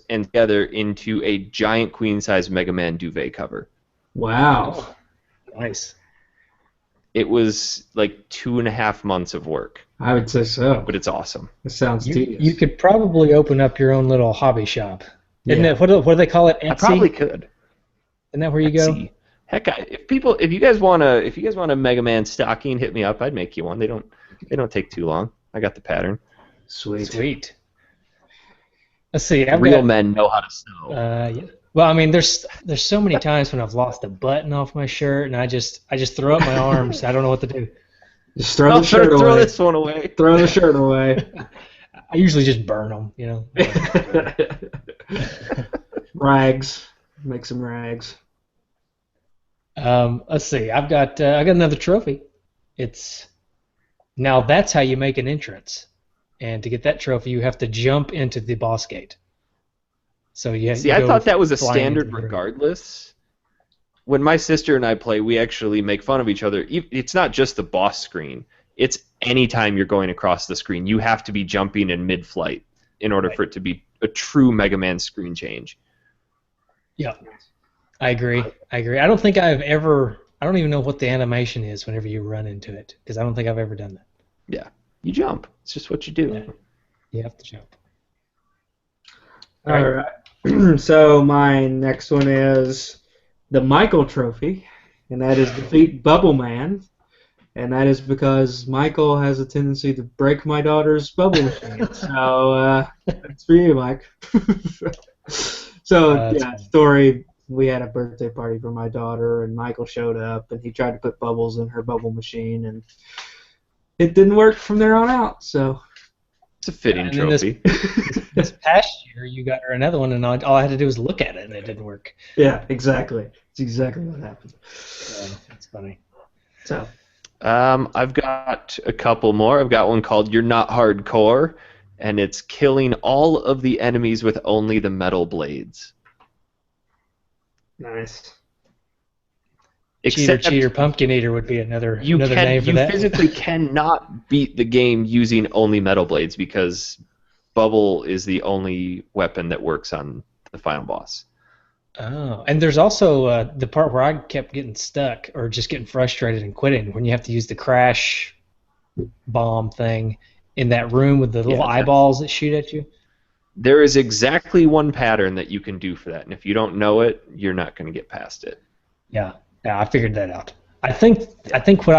and together into a giant queen-size Mega Man duvet cover. Wow. Oh, nice. It was like 2.5 months of work. I would say so. But it's awesome. It sounds tedious. You could probably open up your own little hobby shop. Isn't it? What do they call it? Etsy? I probably could. Isn't that where you go? Heck, if you guys want a Mega Man stocking, hit me up. I'd make you one. They don't take too long. I got the pattern. Sweet. Let's see. Real men know how to sew. Yeah. Well, I mean, there's so many times when I've lost a button off my shirt, and I just throw up my arms. I don't know what to do. Just throw the shirt away. Throw this one away. Throw the shirt away. I usually just burn them, you know. Rags. Make some rags. Let's see. I got another trophy. Now that's how you make an entrance, and to get that trophy, you have to jump into the boss gate. So I thought that was a standard regardless. When my sister and I play, we actually make fun of each other. It's not just the boss screen. It's any time you're going across the screen, you have to be jumping in mid-flight in order for it to be a true Mega Man screen change. Yeah, I agree. I don't think I don't even know what the animation is whenever you run into it, because I don't think I've ever done that. Yeah, you jump. It's just what you do. Yeah. You have to jump. All right. So my next one is the Michael Trophy, and that is defeat Bubble Man, and that is because Michael has a tendency to break my daughter's bubble machine. So that's for you, Mike. Story. We had a birthday party for my daughter, and Michael showed up, and he tried to put bubbles in her bubble machine, and it didn't work from there on out. So it's a fitting trophy. This past year, you got her another one, and all I had to do was look at it, and it didn't work. Yeah, exactly. It's exactly what happened. That's funny. So, I've got a couple more. I've got one called "You're Not Hardcore," and it's killing all of the enemies with only the metal blades. Nice. Cheater, Pumpkin Eater would be another name for that. You physically cannot beat the game using only metal blades because bubble is the only weapon that works on the final boss. Oh, and there's also the part where I kept getting stuck or just getting frustrated and quitting when you have to use the crash bomb thing in that room with the little eyeballs that shoot at you. There is exactly one pattern that you can do for that, and if you don't know it, you're not going to get past it. Yeah, I figured that out. I think what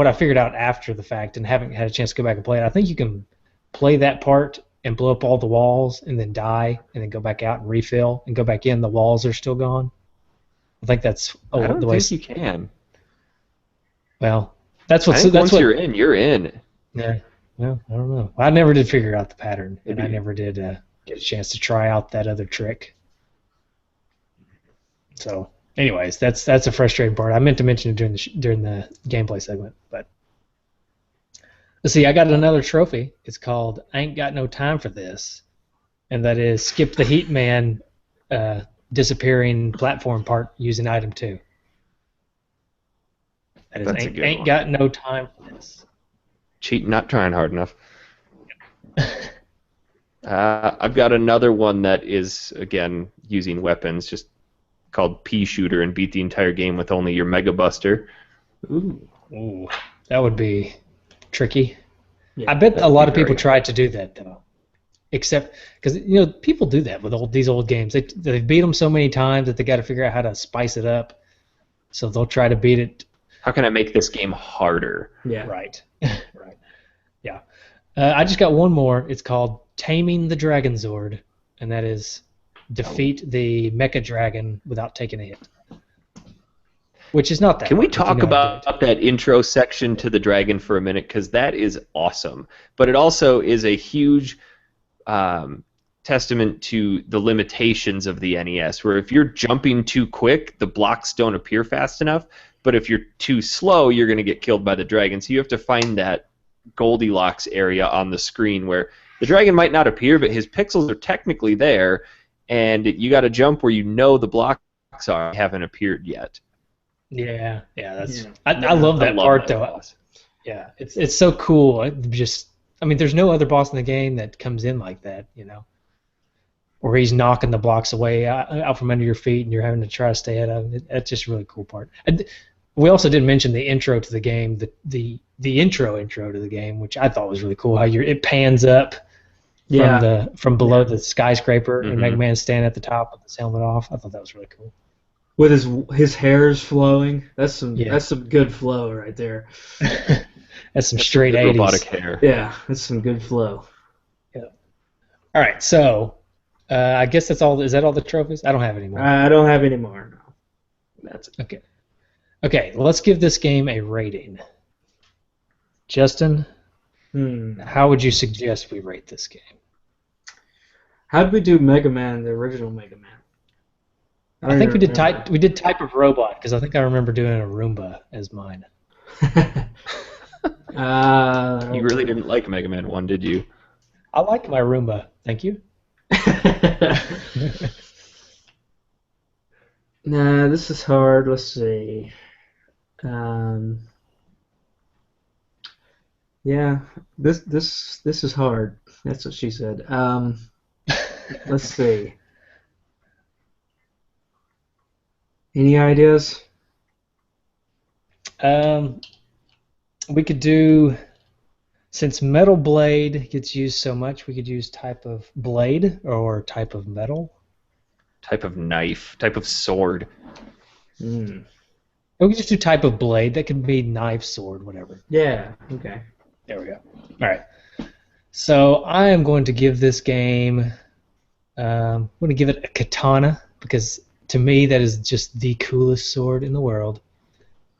I figured out after the fact and haven't had a chance to go back and play it. I think you can play that part and blow up all the walls and then die and then go back out and refill and go back in. The walls are still gone. I think that's I don't think you can. Well, that's what. Once you're in, you're in. Yeah. Well, I don't know. I never did figure out the pattern, and I never did get a chance to try out that other trick. So, anyways, that's a frustrating part. I meant to mention it during the gameplay segment, but let's see. I got another trophy. It's called "I Ain't Got No Time for This," and that is skip the Heat Man disappearing platform part using item 2. That is ain't got no time for this. Cheating, not trying hard enough. I've got another one that is, again, using weapons, just called Pea Shooter, and beat the entire game with only your Mega Buster. Ooh, that would be tricky. Yeah, I bet a lot of people tried to do that, though. Except, because, people do that with these old games. They've beat them so many times that they got to figure out how to spice it up. So they'll try to beat it. How can I make this game harder? Yeah. Right. Right. Yeah. I just got one more. It's called Taming the Dragon Zord, and that is defeat the Mecha Dragon without taking a hit. Which is not that. Can we talk about that intro section to the dragon for a minute? Because that is awesome. But it also is a huge testament to the limitations of the NES, where if you're jumping too quick, the blocks don't appear fast enough. But if you're too slow, you're going to get killed by the dragon. So you have to find that Goldilocks area on the screen where the dragon might not appear, but his pixels are technically there, and you got to jump where the blocks haven't appeared yet. Yeah, that's. I love that part though. Boss. Yeah, it's so cool. There's no other boss in the game that comes in like that, where he's knocking the blocks away out from under your feet, and you're having to try to stay ahead of him. That's just a really cool part. We also didn't mention the intro to the game, the intro to the game, which I thought was really cool. How it pans up from below the skyscraper, and Mega Man's standing at the top with his helmet off. I thought that was really cool. With his hair's flowing. That's some good flow right there. That's some straight 80s. Robotic hair. Yeah, that's some good flow. Yeah. All right, so I guess that's all. Is that all the trophies? I don't have any more. I don't have any more. No. That's it. Okay. Okay, well, let's give this game a rating. Justin, how would you suggest we rate this game? How did we do Mega Man, the original Mega Man? I think we did type of robot, because I think I remember doing a Roomba as mine. You really didn't like Mega Man 1, did you? I like my Roomba. Thank you. Nah, this is hard. Let's see. Yeah, this is hard. That's what she said. Let's see. Any ideas? We could do, since Metal Blade gets used so much, we could use type of blade or type of metal. Type of knife, type of sword. We could just do type of blade. That could be knife, sword, whatever. Yeah, okay. There we go. All right. So I am going to give this game, I'm going to give it a katana, because to me that is just the coolest sword in the world.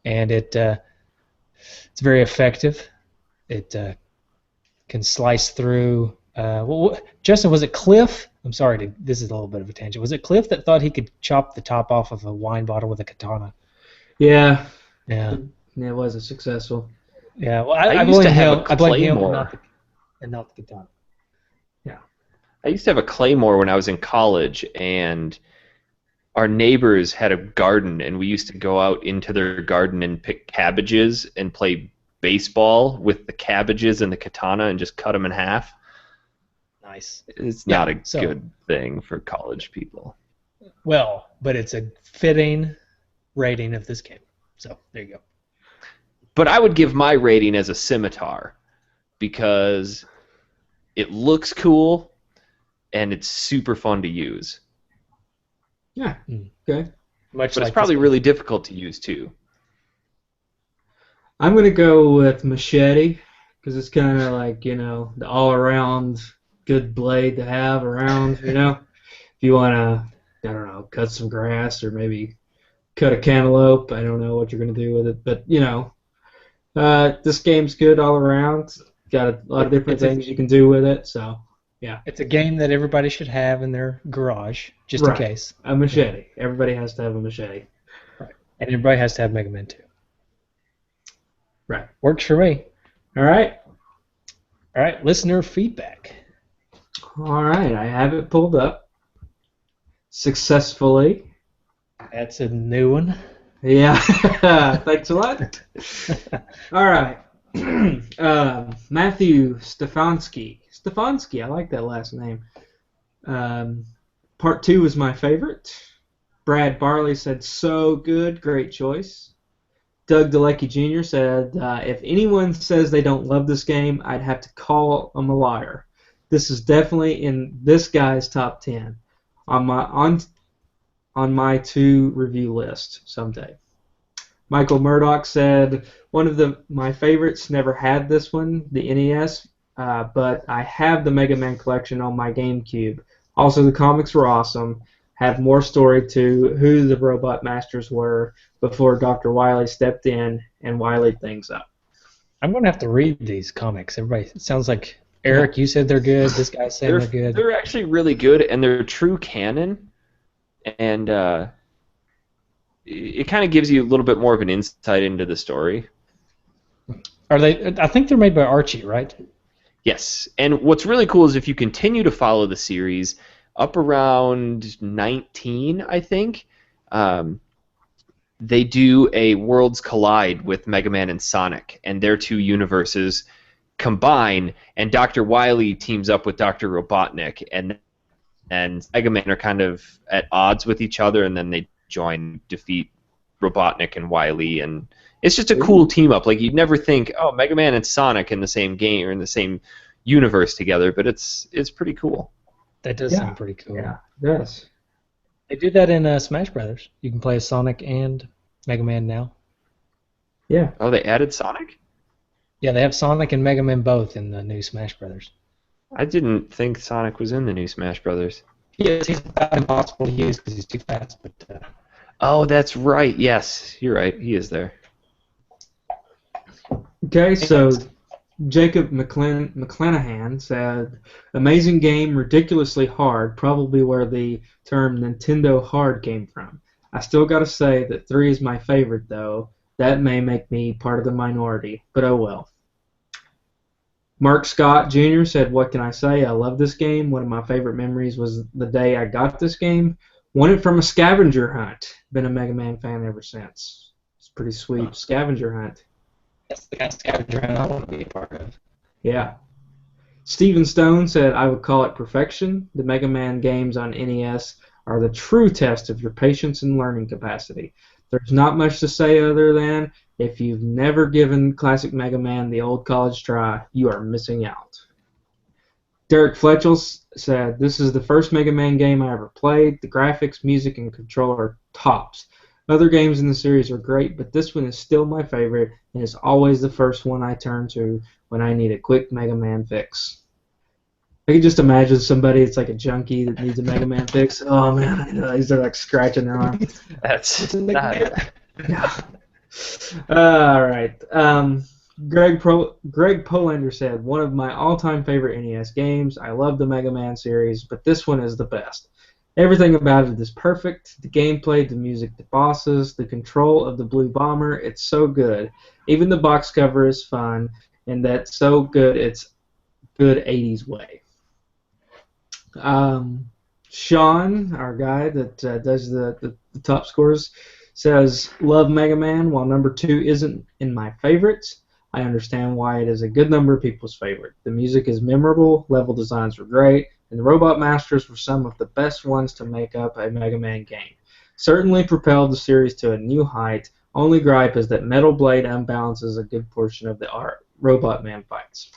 And it's very effective. It can slice through. Justin, was it Cliff? I'm sorry, this is a little bit of a tangent. Was it Cliff that thought he could chop the top off of a wine bottle with a katana? Yeah. Yeah. It wasn't successful. Yeah. Well, I blame him. I blame him and not the katana. Yeah. I used to have a claymore when I was in college, and our neighbors had a garden, and we used to go out into their garden and pick cabbages and play baseball with the cabbages and the katana and just cut them in half. Nice. It's not a good thing for college people. Well, but it's a fitting rating of this game. So there you go. But I would give my rating as a scimitar because it looks cool and it's super fun to use. Yeah. Okay. But it's probably really difficult to use too. I'm going to go with machete because it's kind of like, the all-around good blade to have around, If you want to, I don't know, cut some grass or maybe cut a cantaloupe. I don't know what you're going to do with it. But, this game's good all around. Got a lot of different things you can do with it, so, yeah. It's a game that everybody should have in their garage, just in case. A machete. Yeah. Everybody has to have a machete. Right. And everybody has to have Mega Man 2. Right. Works for me. All right. Listener feedback. All right, I have it pulled up successfully. That's a new one. Yeah, thanks a lot. All right, Matthew Stefanski. I like that last name. Part 2 was my favorite. Brad Barley said, so good, great choice. Doug DeLeckie Jr. said, if anyone says they don't love this game, I'd have to call them a liar. This is definitely in this guy's top 10 on my to review list someday. Michael Murdoch said, one of my favorites, never had this one, the NES, but I have the Mega Man collection on my GameCube. Also, the comics were awesome. Have more story to who the Robot Masters were before Dr. Wily stepped in and Wilied things up. I'm going to have to read these comics. Everybody, it sounds like, Eric, you said they're good. This guy's saying they're good. They're actually really good, and they're true canon. And it kind of gives you a little bit more of an insight into the story. Are they? I think they're made by Archie, right? Yes. And what's really cool is if you continue to follow the series, up around 19, I think, they do a Worlds Collide with Mega Man and Sonic, and their two universes combine, and Dr. Wily teams up with Dr. Robotnik, and Mega Man are kind of at odds with each other, and then they defeat Robotnik and Wily, and it's just a cool team up. Like, you'd never think, oh, Mega Man and Sonic in the same game or in the same universe together, but it's pretty cool. That does sound pretty cool. Yeah, it does. They do that in Smash Brothers. You can play as Sonic and Mega Man now. Yeah. Oh, they added Sonic? Yeah, they have Sonic and Mega Man both in the new Smash Brothers. I didn't think Sonic was in the new Smash Brothers. Yes, he's about impossible to use because he's too fast. But oh, that's right. Yes, you're right. He is there. Okay, so Jacob McClanahan said, amazing game, ridiculously hard, probably where the term Nintendo hard came from. I still gotta say that 3 is my favorite, though. That may make me part of the minority, but oh well. Mark Scott Jr. said, what can I say? I love this game. One of my favorite memories was the day I got this game. Won it from a scavenger hunt. Been a Mega Man fan ever since. It's pretty sweet. Scavenger hunt. That's the kind of scavenger hunt I want to be a part of. Yeah. Stephen Stone said, I would call it perfection. The Mega Man games on NES are the true test of your patience and learning capacity. There's not much to say other than, if you've never given classic Mega Man the old college try, you are missing out. Derek Fletchell said, this is the first Mega Man game I ever played. The graphics, music, and control are tops. Other games in the series are great, but this one is still my favorite, and is always the first one I turn to when I need a quick Mega Man fix. I can just imagine somebody, it's like a junkie that needs a Mega Man fix. Oh man, they're like scratching their arm. That's not... Yeah. All right. Greg Polander said, one of my all-time favorite NES games. I love the Mega Man series, but this one is the best. Everything about it is perfect. The gameplay, the music, the bosses, the control of the Blue Bomber, it's so good. Even the box cover is fun, and that's so good it's good 80s way. Sean, our guy that does the top scores, says, love Mega Man, while number 2 isn't in my favorites. I understand why it is a good number of people's favorite. The music is memorable, level designs were great, and the Robot Masters were some of the best ones to make up a Mega Man game. Certainly propelled the series to a new height. Only gripe is that Metal Blade unbalances a good portion of the Robot Man fights.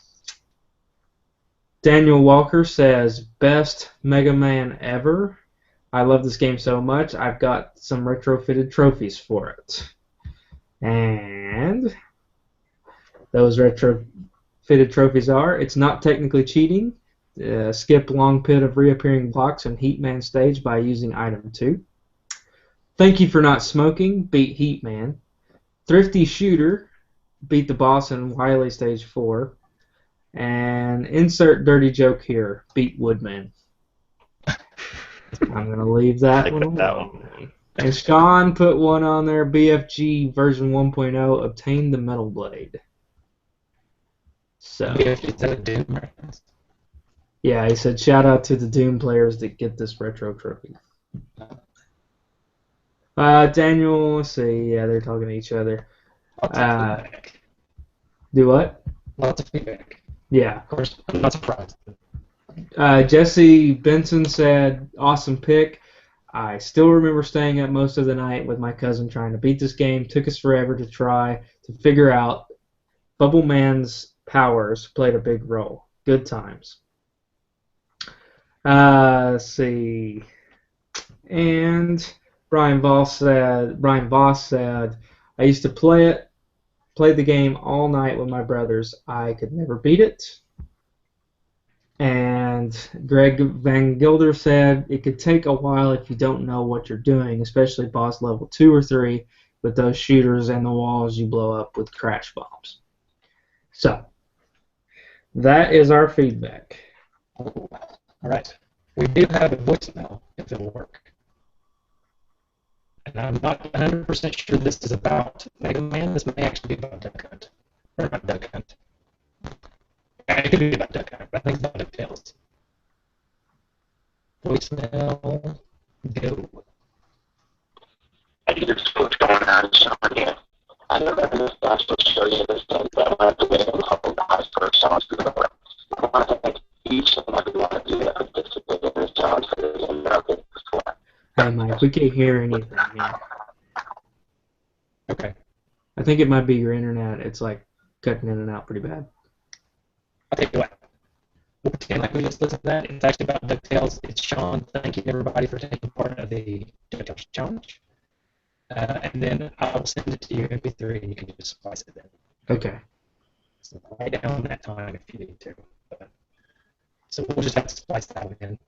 Daniel Walker says, best Mega Man ever. I love this game so much, I've got some retrofitted trophies for it. And those retrofitted trophies are, it's not technically cheating. Skip long pit of reappearing blocks in Heatman stage by using item 2. Thank you for not smoking, beat Heatman. Thrifty Shooter, beat the boss in Wily stage 4. And insert dirty joke here, beat Woodman. I'm going to leave that one alone. And Sean put one on there, BFG version 1.0, obtained the Metal Blade. So, Is that a Doom reference? Yeah, he said shout out to the Doom players that get this retro trophy. Daniel, let's see, yeah, they're talking to each other. Do what? Lots of feedback. Yeah. Of course, I'm not surprised. Jesse Benson said, awesome pick. I still remember staying up most of the night with my cousin trying to beat this game. Took us forever to try to figure out. Bubble Man's powers played a big role. Good times. Let's see. And Brian Voss said, I used to play the game all night with my brothers. I could never beat it. And Greg Van Gilder said, it could take a while if you don't know what you're doing, especially boss level 2 or 3 with those shooters and the walls you blow up with crash bombs. So, that is our feedback. Oh, all right. We do have a voicemail, if it'll work. And I'm not 100% sure this is about Mega Man. This may actually be about Duck Hunt. Or about Duck Hunt. It could be about Duck Hunt, but I think it's about DuckTales. Voicemail, go. I think there's what's going on, Sean, here. I know that this guys will show you this thing, but I want to wait a couple guys for Sean's good work. I want to thank each and every one of you that participated in Sean's video and I've been before. Hey, Mike, we can't hear anything here. Okay. I think it might be your internet. It's like cutting in and out pretty bad. I'll tell you what. We'll pretend like we just listened to that. It's actually about DuckTales. It's Sean. Thank you, everybody, for taking part of the DuckTales challenge. And then I'll send it to you in MP3, and you can just splice it in. Okay. So write down that time if you need to. So we'll just have to splice that in.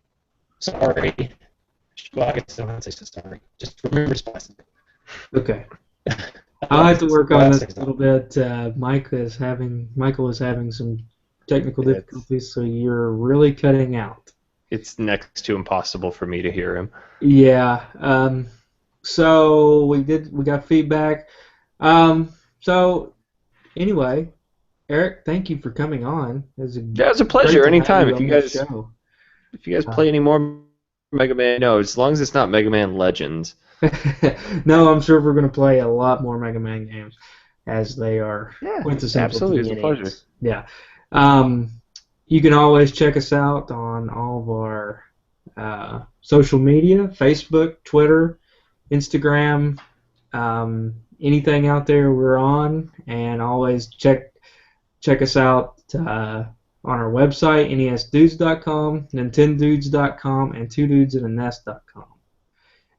Sorry. Well, I guess I don't have to say sorry. Just remember to splice it. Okay. I'll have to work on this a little bit. Michael is having some technical difficulties, so you're really cutting out. It's next to impossible for me to hear him. Yeah. So we got feedback. So anyway, Eric, thank you for coming on. It was a pleasure. Anytime. If you guys play any more Mega Man, no, as long as it's not Mega Man Legends. No, I'm sure we're going to play a lot more Mega Man games, as they are quintessential. Absolutely, it's a pleasure. Yeah. You can always check us out on all of our social media, Facebook, Twitter, Instagram, anything out there we're on, and always check us out on our website, nesdudes.com, nintendudes.com, and twodudesandannest.com.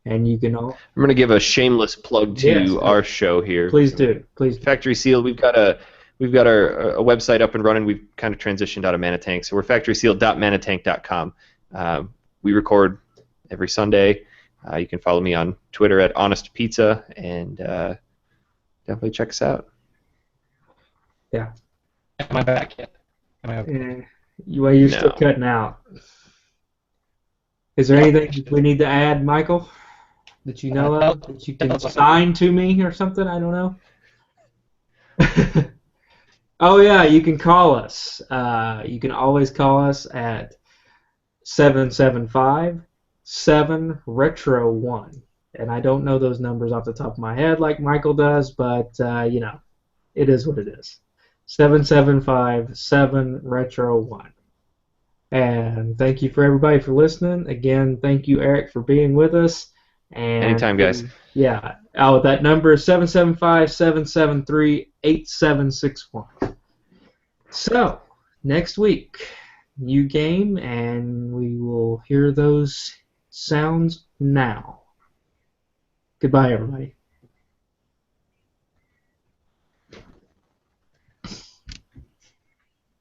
And you can all... I'm going to give a shameless plug to our show here. Please do. Factory Sealed. We've got our website up and running. We've kind of transitioned out of Manatank, so we're factorysealed.manatank.com. We record every Sunday. You can follow me on Twitter at Honest Pizza, and definitely check us out. Yeah. Am I back yet? You're still cutting out. Is there anything we need to add, Michael, that you know of, that you can sign to me or something? I don't know. Oh, yeah, you can call us. You can always call us at 775-7-RETRO-1. And I don't know those numbers off the top of my head like Michael does, but, it is what it is. 775-7-RETRO-1. And thank you for everybody for listening. Again, thank you, Eric, for being with us. And anytime, guys. Yeah. Oh, that number is 775-773-8761. So, next week, new game, and we will hear those sounds now. Goodbye, everybody.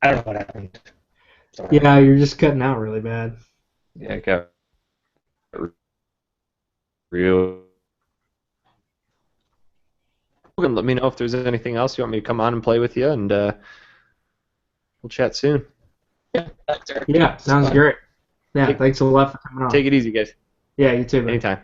I don't know what happened. Sorry. Yeah, you're just cutting out really bad. Yeah, it got real. Let me know if there's anything else you want me to come on and play with you, and we'll chat soon. Yeah, thanks, Eric. Yeah, sounds great. Yeah, thanks a lot for coming on. Take it easy, guys. Yeah, you too, man. Anytime.